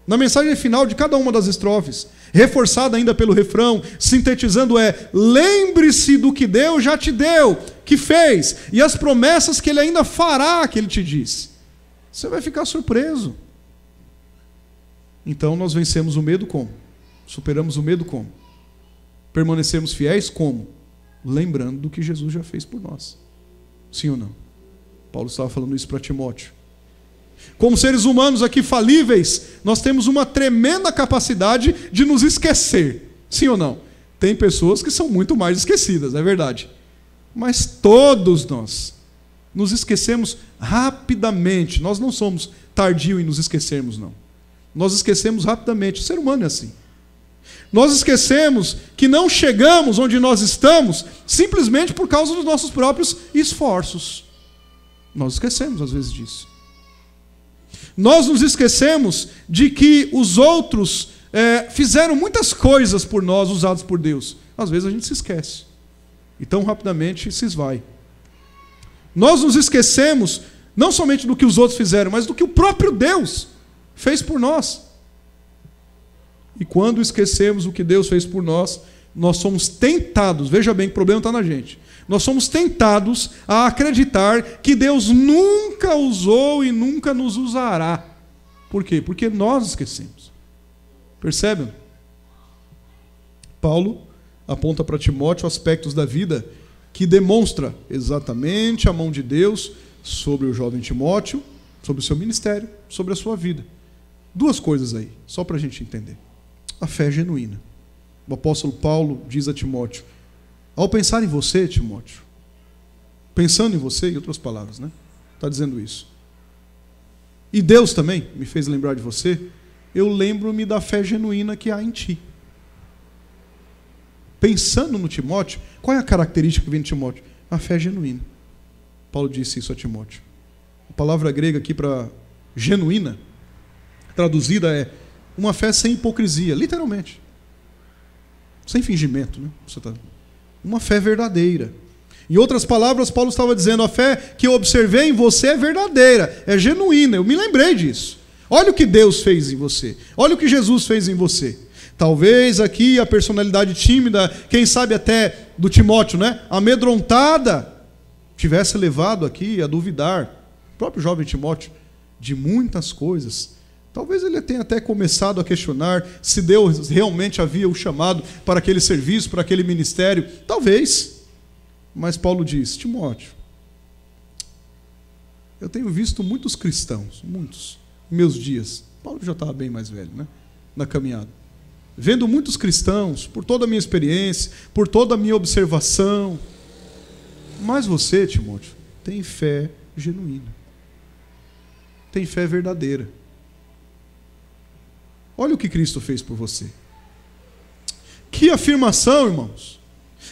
na mensagem final de cada uma das estrofes, reforçada ainda pelo refrão, sintetizando lembre-se do que Deus já te deu, que fez, e as promessas que Ele ainda fará, que Ele te disse. Você vai ficar surpreso. Então nós vencemos o medo como? Superamos o medo como? Permanecemos fiéis como? Lembrando do que Jesus já fez por nós. Sim ou não? Paulo estava falando isso para Timóteo. Como seres humanos aqui falíveis, nós temos uma tremenda capacidade de nos esquecer. Sim ou não? Tem pessoas que são muito mais esquecidas, é verdade. Mas todos nós nos esquecemos rapidamente. Nós não somos tardios em nos esquecermos, não. Nós esquecemos rapidamente. O ser humano é assim. Nós esquecemos que não chegamos onde nós estamos simplesmente por causa dos nossos próprios esforços. Nós esquecemos às vezes disso. Nós nos esquecemos de que os outros fizeram muitas coisas por nós, usadas por Deus. Às vezes a gente se esquece. E tão rapidamente se esvai. Nós nos esquecemos não somente do que os outros fizeram, mas do que o próprio Deus fez por nós. E quando esquecemos o que Deus fez por nós, nós somos tentados, veja bem que o problema está na gente, nós somos tentados a acreditar que Deus nunca usou e nunca nos usará. Por quê? Porque nós esquecemos. Percebem? Paulo aponta para Timóteo aspectos da vida que demonstra exatamente a mão de Deus sobre o jovem Timóteo, sobre o seu ministério, sobre a sua vida. Duas coisas aí, só para a gente entender. A fé genuína. O apóstolo Paulo diz a Timóteo: ao pensar em você, Timóteo, pensando em você, em outras palavras, né? Está dizendo isso. E Deus também me fez lembrar de você. Eu lembro-me da fé genuína que há em ti. Pensando no Timóteo, qual é a característica que vem de Timóteo? A fé genuína. Paulo disse isso a Timóteo. A palavra grega aqui para genuína, traduzida é uma fé sem hipocrisia, literalmente. Sem fingimento, né? Uma fé verdadeira. Em outras palavras, Paulo estava dizendo: a fé que eu observei em você é verdadeira, é genuína. Eu me lembrei disso. Olha o que Deus fez em você. Olha o que Jesus fez em você. Talvez aqui a personalidade tímida, quem sabe até do Timóteo, né? Amedrontada, tivesse levado aqui a duvidar, o próprio jovem Timóteo, de muitas coisas. Talvez ele tenha até começado a questionar se Deus realmente havia o chamado para aquele serviço, para aquele ministério. Talvez. Mas Paulo diz: Timóteo, eu tenho visto muitos cristãos, muitos, em meus dias. Paulo já estava bem mais velho, né? Na caminhada. Vendo muitos cristãos, por toda a minha experiência, por toda a minha observação. Mas você, Timóteo, tem fé genuína. Tem fé verdadeira. Olha o que Cristo fez por você. Que afirmação, irmãos.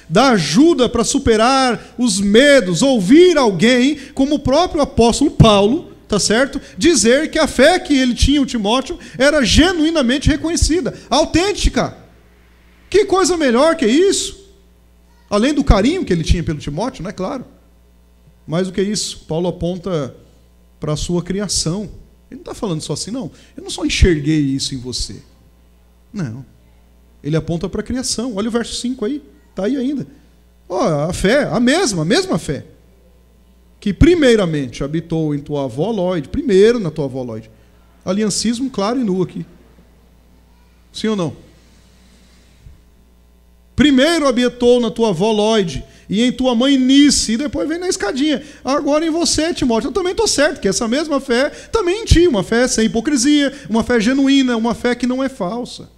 Dá ajuda para superar os medos, ouvir alguém, como o próprio apóstolo Paulo, tá certo? Dizer que a fé que ele tinha, o Timóteo, era genuinamente reconhecida, autêntica. Que coisa melhor que isso? Além do carinho que ele tinha pelo Timóteo, não é claro. Mais do que isso, Paulo aponta para a sua criação. Ele não está falando só assim, não. Eu não só enxerguei isso em você. Não. Ele aponta para a criação. Olha o verso 5 aí. Está aí ainda. A fé, a mesma fé. Que primeiramente habitou em tua avó Lóide. Primeiro na tua avó Lóide. Aliancismo claro e nu aqui. Sim ou não? Primeiro habitou na tua avó Lóide. E em tua mãe Nice, e depois vem na escadinha. Agora em você, Timóteo, eu também estou certo, que essa mesma fé também em ti, uma fé sem hipocrisia, uma fé genuína, uma fé que não é falsa.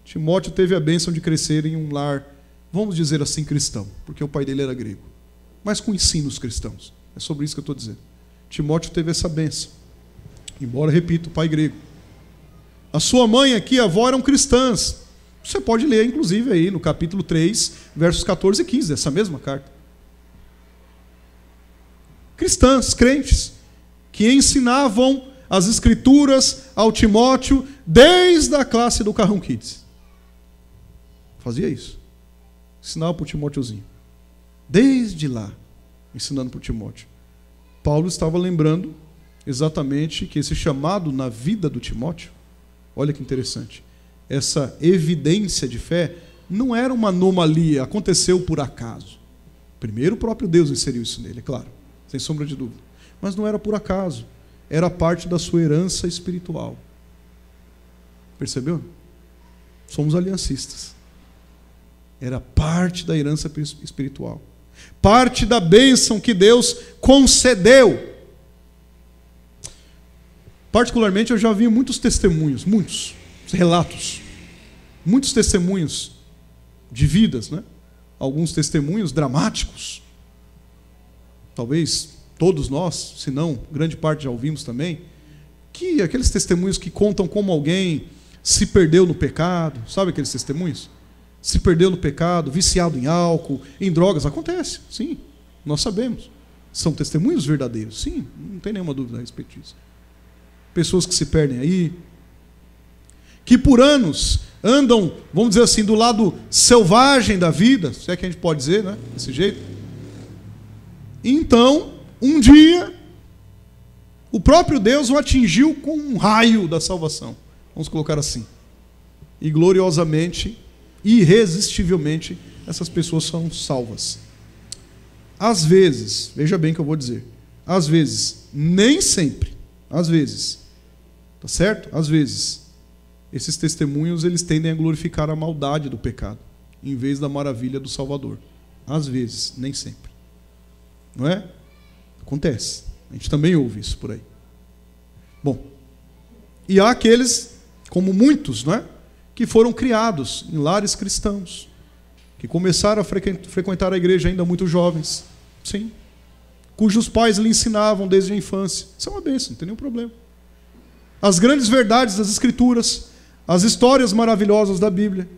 Timóteo teve a bênção de crescer em um lar, vamos dizer assim, cristão, porque o pai dele era grego, mas com ensinos cristãos. É sobre isso que eu estou dizendo. Timóteo teve essa bênção, embora, repito, pai grego. A sua mãe aqui, a avó, eram cristãs. Você pode ler, inclusive, aí no capítulo 3, versos 14 e 15, dessa mesma carta. Cristãs, crentes, que ensinavam as Escrituras ao Timóteo desde a classe do Carrão Kids. Fazia isso. Ensinava para o Timóteozinho. Desde lá, ensinando para o Timóteo. Paulo estava lembrando exatamente que esse chamado na vida do Timóteo, olha que interessante, essa evidência de fé não era uma anomalia, aconteceu por acaso. Primeiro o próprio Deus inseriu isso nele, é claro, sem sombra de dúvida. Mas não era por acaso, era parte da sua herança espiritual. Percebeu? Somos aliancistas. Era parte da herança espiritual. Parte da bênção que Deus concedeu. Particularmente, eu já vi muitos testemunhos, muitos relatos, muitos testemunhos de vidas, né? Alguns testemunhos dramáticos. Talvez todos nós, se não, grande parte já ouvimos também, que aqueles testemunhos que contam como alguém se perdeu no pecado, sabe aqueles testemunhos? Se perdeu no pecado, viciado em álcool, em drogas, acontece, sim, nós sabemos. São testemunhos verdadeiros, sim, não tem nenhuma dúvida a respeito disso. Pessoas que se perdem aí, que por anos andam, vamos dizer assim, do lado selvagem da vida, se é que a gente pode dizer, né, desse jeito. Então, um dia, o próprio Deus o atingiu com um raio da salvação, vamos colocar assim, e gloriosamente, irresistivelmente, essas pessoas são salvas. Às vezes, veja bem o que eu vou dizer, às vezes, nem sempre, às vezes, tá certo? Às vezes, esses testemunhos eles tendem a glorificar a maldade do pecado, em vez da maravilha do Salvador. Às vezes, nem sempre. Não é? Acontece. A gente também ouve isso por aí. Bom, e há aqueles, como muitos, não é? Que foram criados em lares cristãos, que começaram a frequentar a igreja ainda muito jovens, sim, cujos pais lhe ensinavam desde a infância. Isso é uma bênção, não tem nenhum problema. As grandes verdades das Escrituras, as histórias maravilhosas da Bíblia,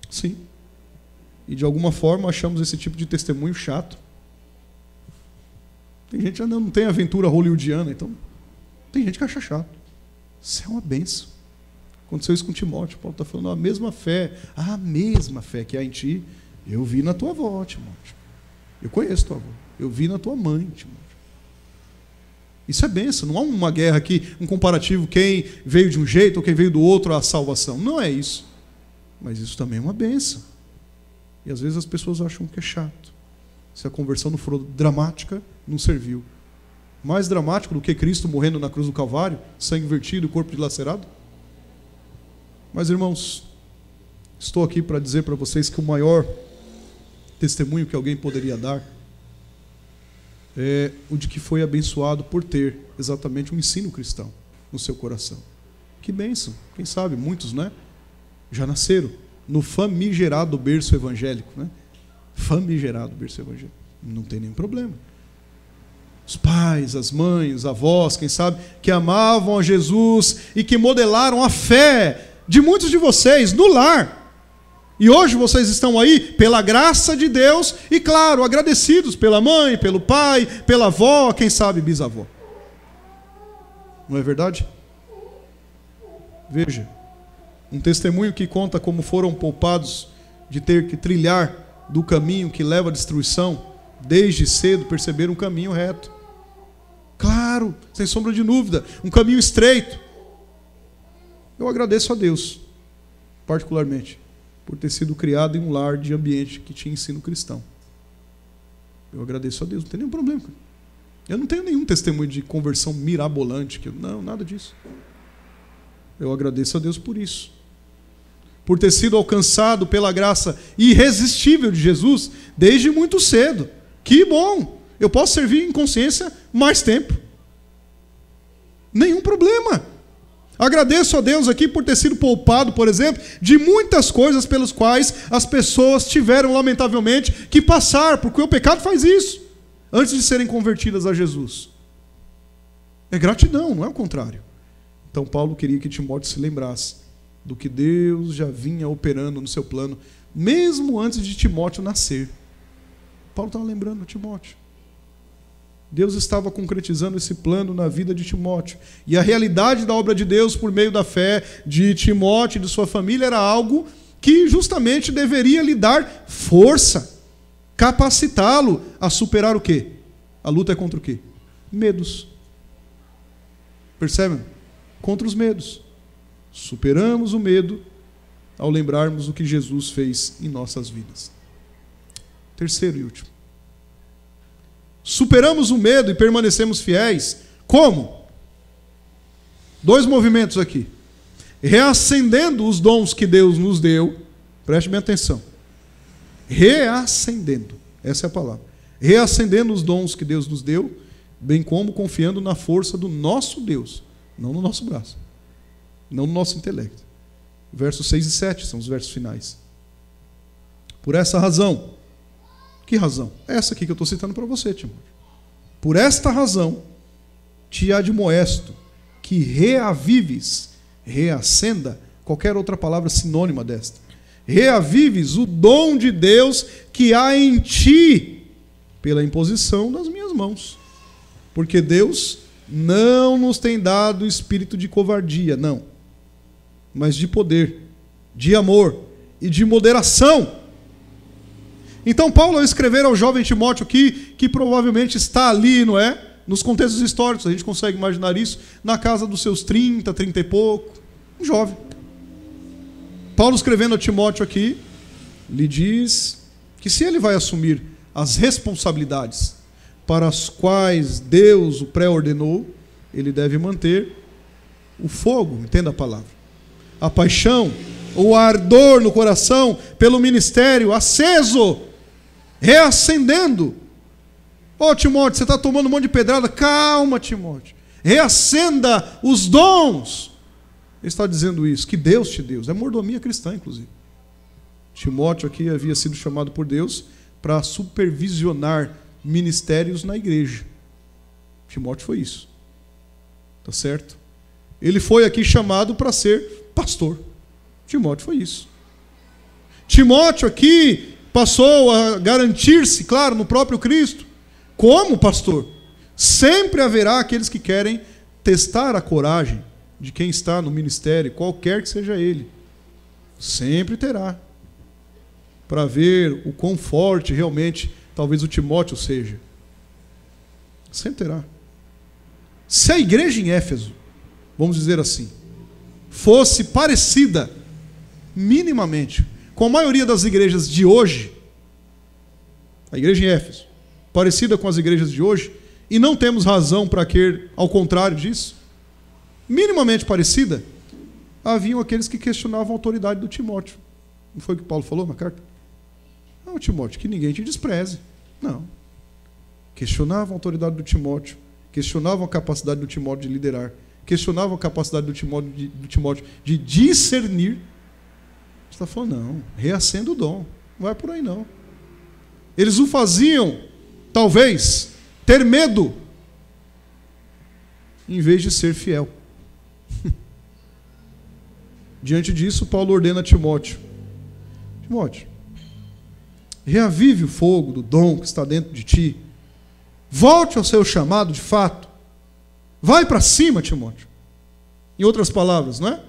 sim. E de alguma forma achamos esse tipo de testemunho chato. Tem gente que não tem aventura hollywoodiana, então tem gente que acha chato. Isso é uma bênção. Aconteceu isso com Timóteo. Paulo está falando a mesma fé que há em ti, eu vi na tua avó, Timóteo. Eu conheço tua avó. Eu vi na tua mãe, Timóteo. Isso é bênção. Não há uma guerra aqui, um comparativo, quem veio de um jeito ou quem veio do outro, a salvação. Não é isso. Mas isso também é uma bênção. E às vezes as pessoas acham que é chato. Se a conversão não for dramática, não serviu. Mais dramático do que Cristo morrendo na cruz do Calvário, sangue vertido, corpo dilacerado? Mas, irmãos, estou aqui para dizer para vocês que o maior testemunho que alguém poderia dar é o de que foi abençoado por ter exatamente um ensino cristão no seu coração. Que bênção! Quem sabe, muitos, né, já nasceram no famigerado berço evangélico, né? Famigerado berço evangélico. Não tem nenhum problema. Os pais, as mães, os avós, quem sabe, que amavam a Jesus e que modelaram a fé de muitos de vocês no lar. E hoje vocês estão aí pela graça de Deus e, claro, agradecidos pela mãe, pelo pai, pela avó, quem sabe bisavó. Não é verdade? Veja, um testemunho que conta como foram poupados de ter que trilhar do caminho que leva à destruição, desde cedo perceberam um caminho reto. Claro, sem sombra de dúvida, um caminho estreito. Eu agradeço a Deus, particularmente, por ter sido criado em um lar de ambiente que tinha ensino cristão. Eu agradeço a Deus, não tem nenhum problema. Eu não tenho nenhum testemunho de conversão mirabolante, não, nada disso. Eu agradeço a Deus por isso. Por ter sido alcançado pela graça irresistível de Jesus desde muito cedo. Que bom! Eu posso servir em consciência mais tempo. Nenhum problema. Agradeço a Deus aqui por ter sido poupado, por exemplo, de muitas coisas pelas quais as pessoas tiveram, lamentavelmente, que passar, porque o pecado faz isso, antes de serem convertidas a Jesus. É gratidão, não é o contrário. Então Paulo queria que Timóteo se lembrasse do que Deus já vinha operando no seu plano, mesmo antes de Timóteo nascer. Paulo estava lembrando Timóteo. Deus estava concretizando esse plano na vida de Timóteo. E a realidade da obra de Deus por meio da fé de Timóteo e de sua família era algo que justamente deveria lhe dar força, capacitá-lo a superar o quê? A luta é contra o quê? Medos. Percebem? Contra os medos. Superamos o medo ao lembrarmos o que Jesus fez em nossas vidas. Terceiro e último. Superamos o medo e permanecemos fiéis. Como? 2 movimentos aqui. Reacendendo os dons que Deus nos deu. Preste bem atenção. Reacendendo. Essa é a palavra. Reacendendo os dons que Deus nos deu, bem como confiando na força do nosso Deus. Não no nosso braço. Não no nosso intelecto. Versos 6 e 7 são os versos finais. Por essa razão. Que razão? Essa aqui que eu estou citando para você, Timóteo. Por esta razão, te admoesto que reavives, reacenda, qualquer outra palavra sinônima desta. Reavives o dom de Deus que há em ti, pela imposição das minhas mãos. Porque Deus não nos tem dado espírito de covardia, não. Mas de poder, de amor e de moderação. Então Paulo, ao escrever ao jovem Timóteo aqui, que provavelmente está ali, não é? Nos contextos históricos, a gente consegue imaginar isso, na casa dos seus 30, 30 e pouco, um jovem. Paulo escrevendo a Timóteo aqui, lhe diz que se ele vai assumir as responsabilidades para as quais Deus o pré-ordenou, ele deve manter o fogo, entenda a palavra, a paixão, o ardor no coração pelo ministério aceso, reacendendo. Ô Timóteo, você está tomando um monte de pedrada. Calma, Timóteo. Reacenda os dons. Ele está dizendo isso, que Deus te deu. É mordomia cristã, inclusive. Timóteo aqui havia sido chamado por Deus para supervisionar ministérios na igreja. Timóteo foi isso. Tá certo? Ele foi aqui chamado para ser pastor. Timóteo foi isso. Timóteo aqui passou a garantir-se, claro, no próprio Cristo, como pastor. Sempre haverá aqueles que querem testar a coragem de quem está no ministério, qualquer que seja ele. Sempre terá. Para ver o quão forte realmente talvez o Timóteo seja. Sempre terá. Se a igreja em Éfeso, vamos dizer assim, fosse parecida minimamente com a maioria das igrejas de hoje, a igreja em Éfeso, parecida com as igrejas de hoje, e não temos razão para querer ao contrário disso, minimamente parecida, haviam aqueles que questionavam a autoridade do Timóteo. Não foi o que Paulo falou na carta? Não, Timóteo, que ninguém te despreze. Não. Questionavam a autoridade do Timóteo, questionavam a capacidade do Timóteo de liderar, questionavam a capacidade do Timóteo de discernir. Você está falando, não, reacenda o dom. Não vai por aí, não. Eles o faziam, talvez, ter medo, em vez de ser fiel. Diante disso, Paulo ordena a Timóteo: Timóteo, reavive o fogo do dom que está dentro de ti. Volte ao seu chamado de fato. Vai para cima, Timóteo. Em outras palavras, não é?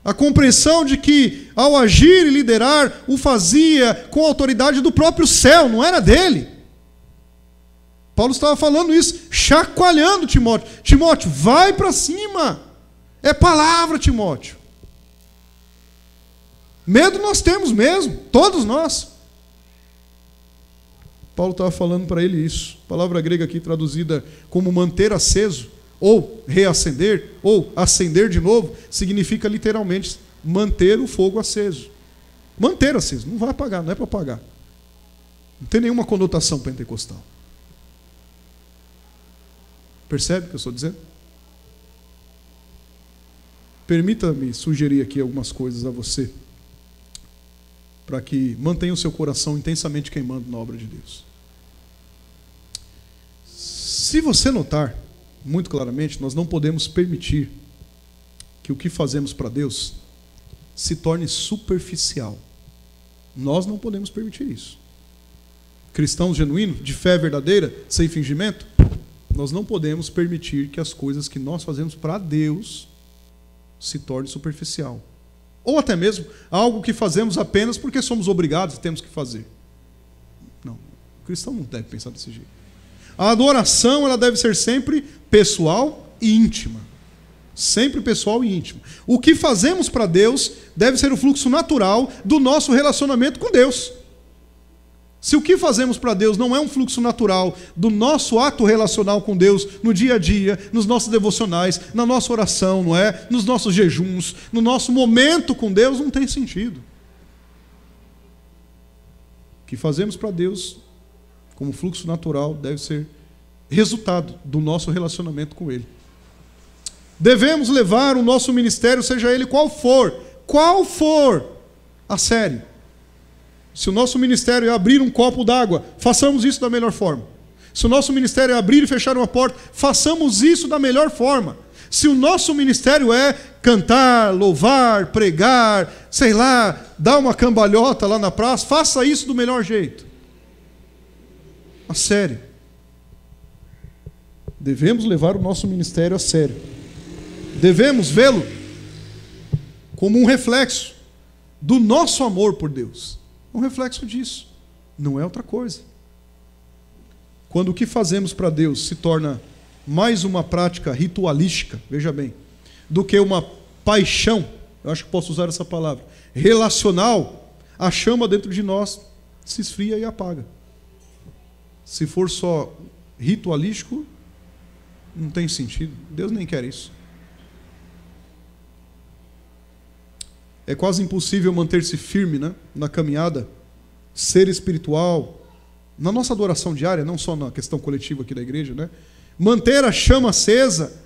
A compreensão de que, ao agir e liderar, o fazia com a autoridade do próprio céu, não era dele. Paulo estava falando isso, chacoalhando Timóteo. Timóteo, vai para cima. É palavra, Timóteo. Medo nós temos mesmo, todos nós. Paulo estava falando para ele isso. A palavra grega aqui traduzida como manter aceso, ou reacender, ou acender de novo, significa literalmente manter o fogo aceso. Manter aceso, não vai apagar, não é para apagar. Não tem nenhuma conotação pentecostal. Percebe o que eu estou dizendo? Permita-me sugerir aqui algumas coisas a você, para que mantenha o seu coração intensamente queimando na obra de Deus. Se você notar, muito claramente, nós não podemos permitir que o que fazemos para Deus se torne superficial. Nós não podemos permitir isso. Cristãos genuínos, de fé verdadeira, sem fingimento, nós não podemos permitir que as coisas que nós fazemos para Deus se tornem superficial. Ou até mesmo algo que fazemos apenas porque somos obrigados e temos que fazer. Não, o cristão não deve pensar desse jeito. A adoração, ela deve ser sempre pessoal e íntima. Sempre pessoal e íntimo. O que fazemos para Deus deve ser o fluxo natural do nosso relacionamento com Deus. Se o que fazemos para Deus não é um fluxo natural do nosso ato relacional com Deus no dia a dia, nos nossos devocionais, na nossa oração, não é? Nos nossos jejuns, no nosso momento com Deus, não tem sentido. O que fazemos para Deus como fluxo natural deve ser resultado do nosso relacionamento com Ele. Devemos levar o nosso ministério, seja ele qual for, a sério. Se o nosso ministério é abrir um copo d'água, façamos isso da melhor forma. Se o nosso ministério é abrir e fechar uma porta, façamos isso da melhor forma. Se o nosso ministério é cantar, louvar, pregar, sei lá, dar uma cambalhota lá na praça, faça isso do melhor jeito. A sério. Devemos levar o nosso ministério a sério. Devemos vê-lo como um reflexo do nosso amor por Deus. Um reflexo disso. Não é outra coisa. Quando o que fazemos para Deus se torna mais uma prática ritualística, veja bem, do que uma paixão, eu acho que posso usar essa palavra, relacional, a chama dentro de nós se esfria e apaga. Se for só ritualístico, não tem sentido. Deus nem quer isso. É quase impossível manter-se firme, né, na caminhada, ser espiritual, na nossa adoração diária, não só na questão coletiva aqui da igreja, né? Manter a chama acesa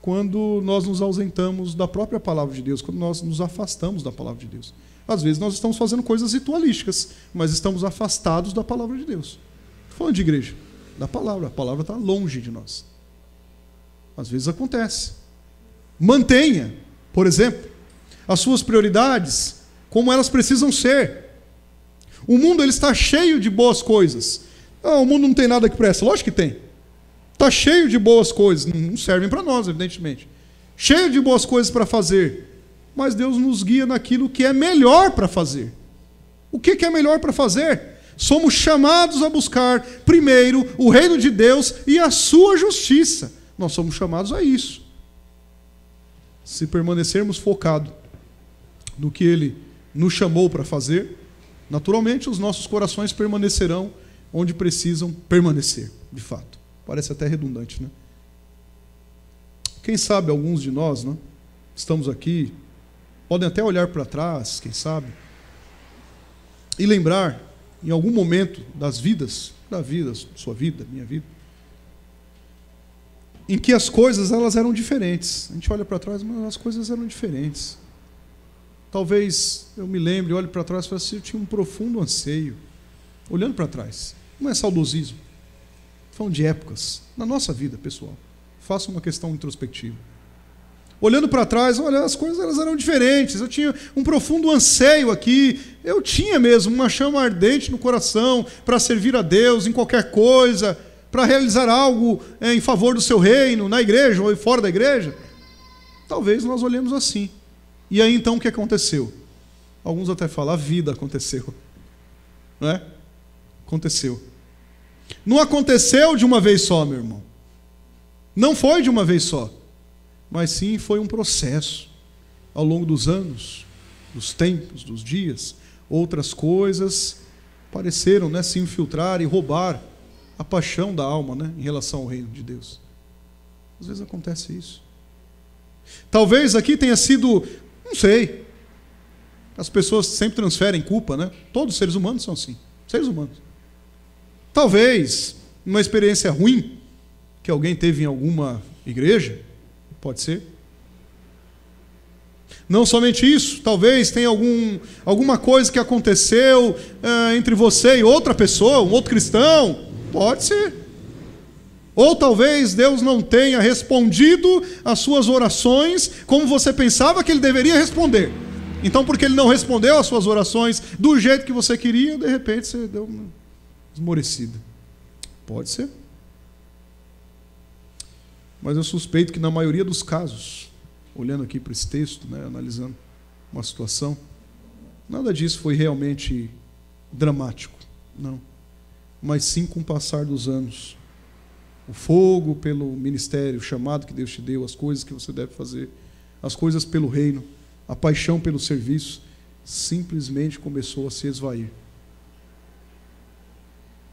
quando nós nos ausentamos da própria palavra de Deus, quando nós nos afastamos da palavra de Deus. Às vezes nós estamos fazendo coisas ritualísticas, mas estamos afastados da palavra de Deus. Estou falando de igreja, da palavra. A palavra está longe de nós. Às vezes acontece. Mantenha, por exemplo, as suas prioridades como elas precisam ser. O mundo ele está cheio de boas coisas. O mundo não tem nada que presta. Lógico que tem. Está cheio de boas coisas. Não servem para nós, evidentemente. Cheio de boas coisas para fazer. Mas Deus nos guia naquilo que é melhor para fazer. O que é melhor para fazer? Somos chamados a buscar primeiro o reino de Deus e a sua justiça. Nós somos chamados a isso. Se permanecermos focados no que Ele nos chamou para fazer, naturalmente os nossos corações permanecerão onde precisam permanecer, de fato. Parece até redundante, né? Quem sabe alguns de nós, né, estamos aqui, podem até olhar para trás, quem sabe, e lembrar, em algum momento das vidas, da vida, sua vida, minha vida, em que as coisas elas eram diferentes. A gente olha para trás, mas as coisas eram diferentes. Talvez eu me lembre, olhe para trás e fale assim, eu tinha um profundo anseio. Olhando para trás. Não é saudosismo. Falando de épocas. Na nossa vida, pessoal. Faça uma questão introspectiva. Olhando para trás, olha, as coisas elas eram diferentes. Eu tinha um profundo anseio aqui. Eu tinha mesmo uma chama ardente no coração para servir a Deus em qualquer coisa, para realizar algo em favor do seu reino, na igreja ou fora da igreja. Talvez nós olhemos assim. E aí então o que aconteceu? Alguns até falam, a vida aconteceu. Não é? Aconteceu. Não aconteceu de uma vez só, meu irmão. Não foi de uma vez só. Mas sim foi um processo. Ao longo dos anos, dos tempos, dos dias, outras coisas pareceram, né, se infiltrar e roubar a paixão da alma, né, em relação ao reino de Deus. Às vezes acontece isso. Talvez aqui tenha sido, não sei, as pessoas sempre transferem culpa, né? Todos os seres humanos são assim, seres humanos. Talvez uma experiência ruim que alguém teve em alguma igreja, pode ser. Não somente isso, talvez tenha alguma coisa que aconteceu entre você e outra pessoa, um outro cristão, pode ser. Ou talvez Deus não tenha respondido às suas orações como você pensava que Ele deveria responder. Então, porque ele não respondeu às suas orações do jeito que você queria, de repente você deu uma esmorecida. Pode ser. Mas eu suspeito que na maioria dos casos, olhando aqui para esse texto, né, analisando uma situação, nada disso foi realmente dramático, não. Mas sim, com o passar dos anos, o fogo pelo ministério, o chamado que Deus te deu, as coisas que você deve fazer, as coisas pelo reino, a paixão pelo serviço, simplesmente começou a se esvair.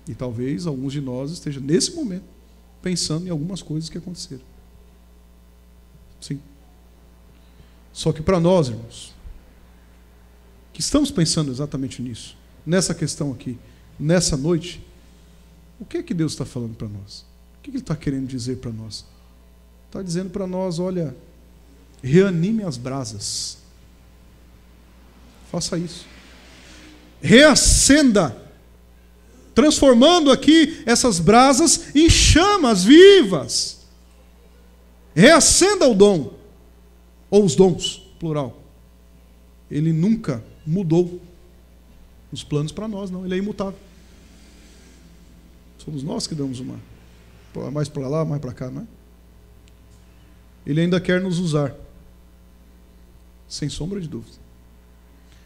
E talvez alguns de nós estejam, nesse momento, pensando em algumas coisas que aconteceram. Sim. Só que para nós, irmãos, que estamos pensando exatamente nisso, nessa questão aqui, nessa noite, o que é que Deus está falando para nós? O que Ele está querendo dizer para nós? Está dizendo para nós, olha, reanime as brasas. Faça isso. Reacenda, transformando aqui essas brasas em chamas vivas. Reacenda o dom, ou os dons, plural. Ele nunca mudou os planos para nós, não. Ele é imutável. Somos nós que damos uma mais para lá, mais para cá, não é? Ele ainda quer nos usar, sem sombra de dúvida.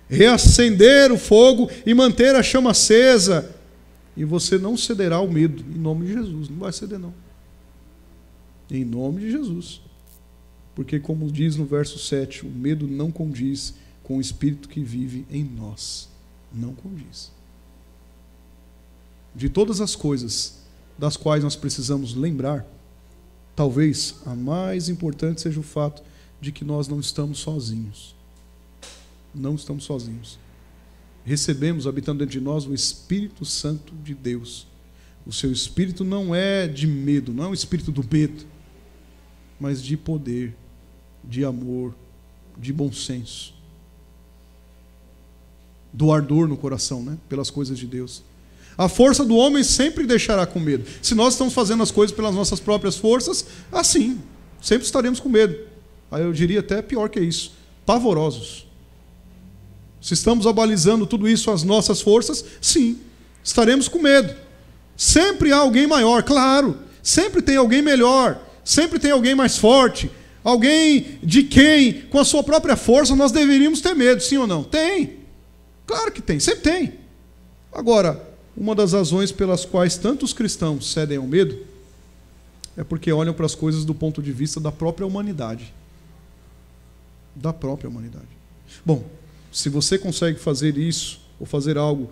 Reacender o fogo e manter a chama acesa. E você não cederá ao medo, em nome de Jesus. Não vai ceder, não. Em nome de Jesus. Porque, como diz no verso 7, o medo não condiz com o Espírito que vive em nós. Não condiz. De todas as coisas das quais nós precisamos lembrar, talvez a mais importante seja o fato de que nós não estamos sozinhos. Não estamos sozinhos. Recebemos, habitando dentro de nós, o Espírito Santo de Deus. O seu Espírito não é de medo, não é um espírito do medo, mas de poder, de amor, de bom senso, do ardor no coração, né? Pelas coisas de Deus. A força do homem sempre deixará com medo. Se nós estamos fazendo as coisas pelas nossas próprias forças, assim, sempre estaremos com medo. Aí eu diria até pior que isso, pavorosos. Se estamos abalizando tudo isso às nossas forças, sim, estaremos com medo. Sempre há alguém maior, claro. Sempre tem alguém melhor. Sempre tem alguém mais forte. Alguém de quem, com a sua própria força, nós deveríamos ter medo, sim ou não? Tem. Claro que tem, sempre tem. Agora, uma das razões pelas quais tantos cristãos cedem ao medo é porque olham para as coisas do ponto de vista da própria humanidade. Da própria humanidade. Bom, se você consegue fazer isso, ou fazer algo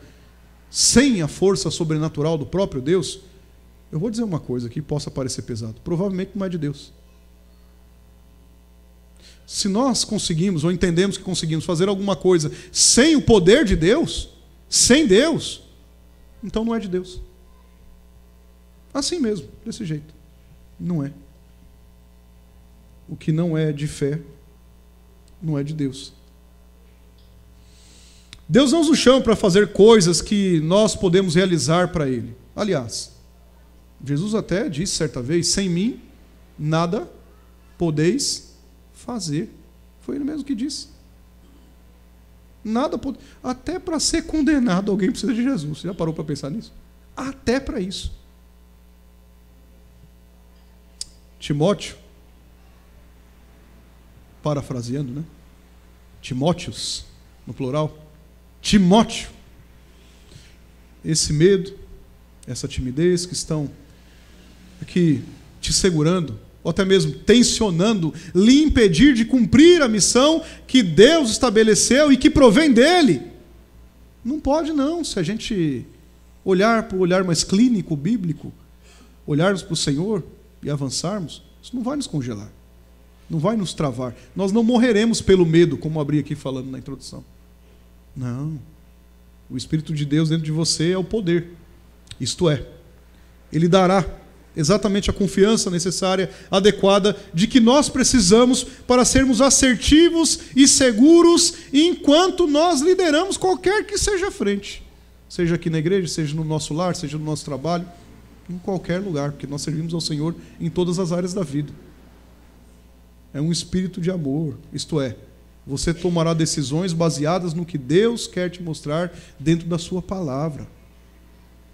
sem a força sobrenatural do próprio Deus, eu vou dizer uma coisa que possa parecer pesado. Provavelmente não é de Deus. Se nós conseguimos, ou entendemos que conseguimos fazer alguma coisa sem o poder de Deus, sem Deus, então não é de Deus. Assim mesmo, desse jeito. Não é. O que não é de fé, não é de Deus. Deus não nos chama para fazer coisas que nós podemos realizar para Ele. Aliás, Jesus até disse certa vez, sem mim, nada podeis fazer. Foi Ele mesmo que disse. Nada pode... Até para ser condenado alguém precisa de Jesus. Você já parou para pensar nisso? Até para isso. Timóteo, parafraseando, né? Timóteos, no plural. Timóteo, esse medo, essa timidez que estão aqui te segurando, ou até mesmo tensionando, lhe impedir de cumprir a missão que Deus estabeleceu e que provém dele. Não pode não, se a gente olhar para o olhar mais clínico, bíblico, olharmos para o Senhor e avançarmos, isso não vai nos congelar, não vai nos travar. Nós não morreremos pelo medo, como abri aqui falando na introdução. Não. O Espírito de Deus dentro de você é o poder. Isto é, Ele dará exatamente a confiança necessária, adequada, de que nós precisamos para sermos assertivos e seguros enquanto nós lideramos qualquer que seja a frente. Seja aqui na igreja, seja no nosso lar, seja no nosso trabalho, em qualquer lugar, porque nós servimos ao Senhor em todas as áreas da vida. É um espírito de amor, isto é, Você tomará decisões baseadas no que Deus quer te mostrar dentro da sua palavra.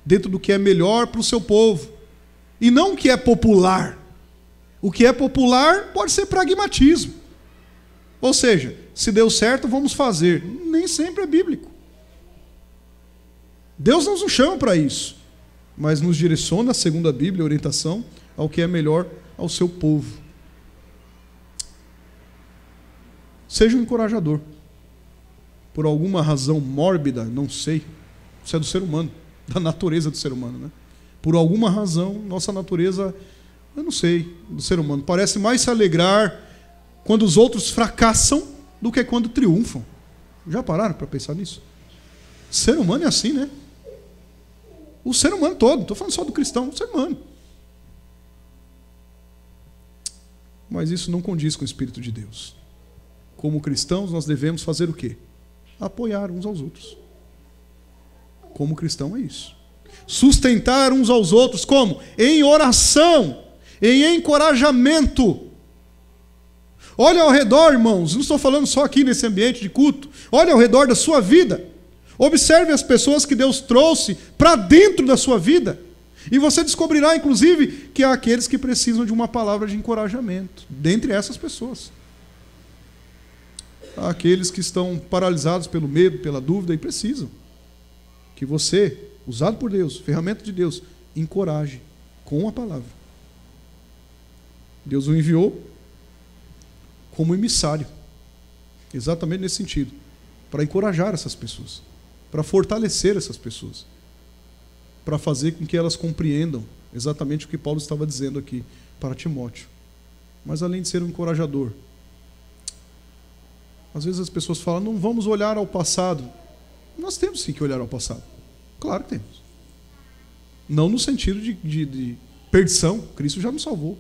Dentro do que é melhor para o seu povo. E não o que é popular. O que é popular pode ser pragmatismo. Ou seja, se deu certo, vamos fazer. Nem sempre é bíblico. Deus não nos chama para isso, mas nos direciona, segundo a Bíblia, a orientação ao que é melhor ao seu povo. Seja um encorajador. Por alguma razão mórbida, não sei, isso é do ser humano, da natureza do ser humano, né? Por alguma razão, nossa natureza, eu não sei, do ser humano, parece mais se alegrar quando os outros fracassam do que quando triunfam. Já pararam para pensar nisso? O ser humano é assim, né? O ser humano todo, não estou falando só do cristão, o ser humano. Mas isso não condiz com o Espírito de Deus. Como cristãos, nós devemos fazer o quê? Apoiar uns aos outros. Como cristão é isso. Sustentar uns aos outros, como? Em oração, em encorajamento. Olha ao redor, irmãos, não estou falando só aqui nesse ambiente de culto. Olha ao redor da sua vida. Observe as pessoas que Deus trouxe para dentro da sua vida. E você descobrirá, inclusive, que há aqueles que precisam de uma palavra de encorajamento. Dentre essas pessoas. Há aqueles que estão paralisados pelo medo, pela dúvida e precisam. Que você, usado por Deus, ferramenta de Deus, encoraje com a palavra. Deus o enviou como emissário. Exatamente nesse sentido. Para encorajar essas pessoas. Para fortalecer essas pessoas. Para fazer com que elas compreendam exatamente o que Paulo estava dizendo aqui para Timóteo. Mas além de ser um encorajador, às vezes as pessoas falam, não vamos olhar ao passado. Nós temos sim que olhar ao passado. Claro que temos. Não no sentido de perdição, Cristo já nos salvou.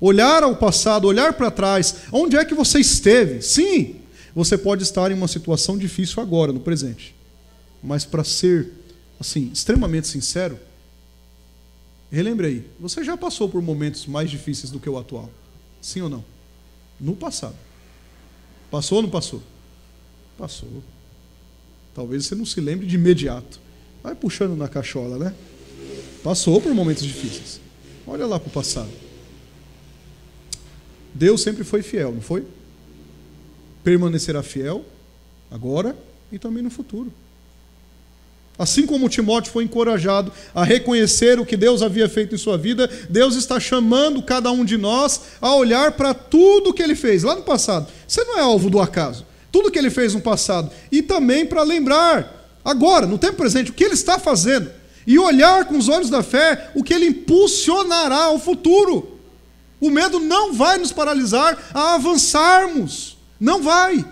Olhar ao passado, olhar para trás, onde é que você esteve? Sim, você pode estar em uma situação difícil agora, no presente. Mas para ser, assim, extremamente sincero, relembre aí, você já passou por momentos mais difíceis do que o atual? Sim ou não? No passado. Passou ou não passou? Passou. Talvez você não se lembre de imediato. Vai puxando na cachola, né? Passou por momentos difíceis. Olha lá para o passado. Deus sempre foi fiel, não foi? Permanecerá fiel agora e também no futuro. Assim como Timóteo foi encorajado a reconhecer o que Deus havia feito em sua vida, Deus está chamando cada um de nós a olhar para tudo que Ele fez lá no passado. Você não é alvo do acaso. Tudo que Ele fez no passado. E também para lembrar, agora, no tempo presente, o que Ele está fazendo. E olhar com os olhos da fé o que Ele impulsionará ao futuro. O medo não vai nos paralisar a avançarmos. Não vai.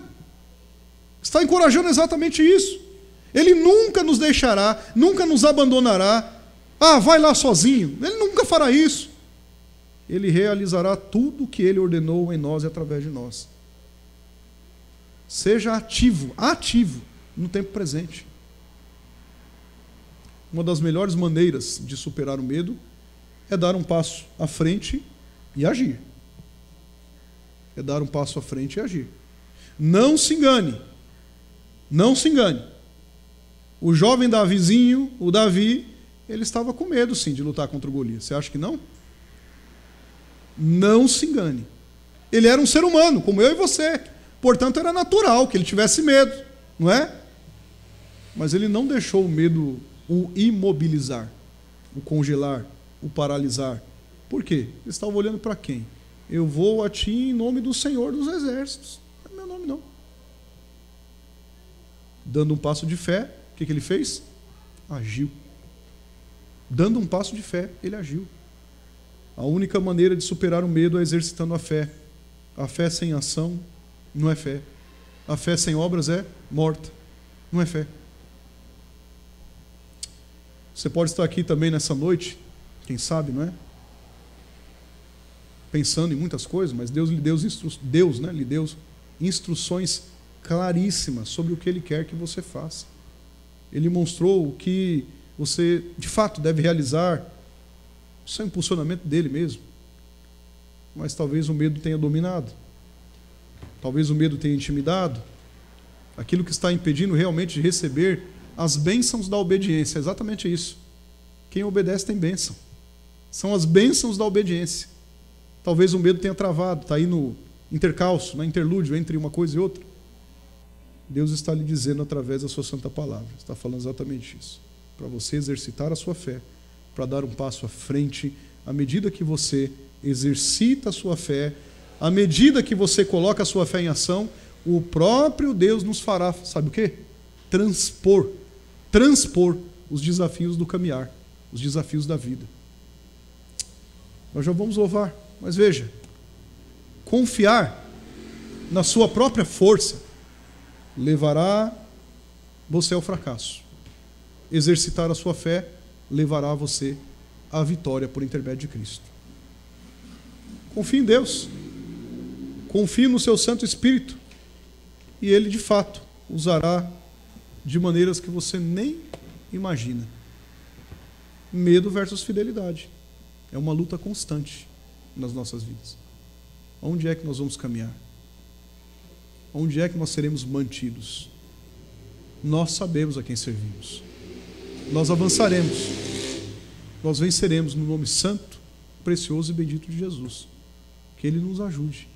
Está encorajando exatamente isso. Ele nunca nos deixará, nunca nos abandonará. Ah, vai lá sozinho. Ele nunca fará isso. Ele realizará tudo o que Ele ordenou em nós e através de nós. Seja ativo no tempo presente. Uma das melhores maneiras de superar o medo é dar um passo à frente e agir. É dar um passo à frente e agir. Não se engane. Não se engane. O jovem Davizinho, o Davi, ele estava com medo, sim, de lutar contra o Golias. Você acha que não? Não se engane. Ele era um ser humano, como eu e você. Portanto, era natural que ele tivesse medo, não é? Mas ele não deixou o medo o imobilizar, o congelar, o paralisar. Por quê? Ele estava olhando para quem? Eu vou a ti em nome do Senhor dos Exércitos. Não é meu nome, não. Dando um passo de fé, o que ele fez? Agiu. Dando um passo de fé, ele agiu. A única maneira de superar o medo é exercitando a fé. A fé sem ação não é fé. A fé sem obras é morta. Não é fé. Você pode estar aqui também nessa noite, quem sabe, não é? Pensando em muitas coisas, mas Deus lhe deu instruções claríssimas sobre o que Ele quer que você faça. Ele mostrou o que você, de fato, deve realizar. Isso é um impulsionamento dele mesmo. Mas talvez o medo tenha dominado. Talvez o medo tenha intimidado. Aquilo que está impedindo realmente de receber as bênçãos da obediência. É exatamente isso. Quem obedece tem bênção. São as bênçãos da obediência. Talvez o medo tenha travado, está aí no intercalço, no interlúdio entre uma coisa e outra. Deus está lhe dizendo através da sua santa palavra, está falando exatamente isso. Para você exercitar a sua fé, para dar um passo à frente, à medida que você exercita a sua fé, à medida que você coloca a sua fé em ação, o próprio Deus nos fará, sabe o quê? Transpor os desafios do caminhar, os desafios da vida. Nós já vamos louvar, mas veja, confiar na sua própria força levará você ao fracasso. Exercitar a sua fé levará você à vitória por intermédio de Cristo. Confie em Deus. Confie no seu Santo Espírito. E Ele, de fato, usará de maneiras que você nem imagina. Medo versus fidelidade. É uma luta constante nas nossas vidas. Onde é que nós vamos caminhar? Onde é que nós seremos mantidos? Nós sabemos a quem servimos. Nós avançaremos. Nós venceremos no nome santo, precioso e bendito de Jesus. Que Ele nos ajude,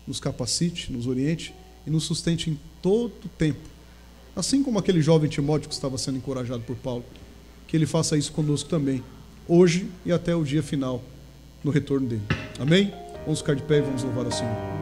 nos capacite, nos oriente e nos sustente em todo o tempo. Assim como aquele jovem Timóteo que estava sendo encorajado por Paulo. Que Ele faça isso conosco também, hoje e até o dia final, no retorno dele. Amém? Vamos ficar de pé e vamos louvar ao Senhor.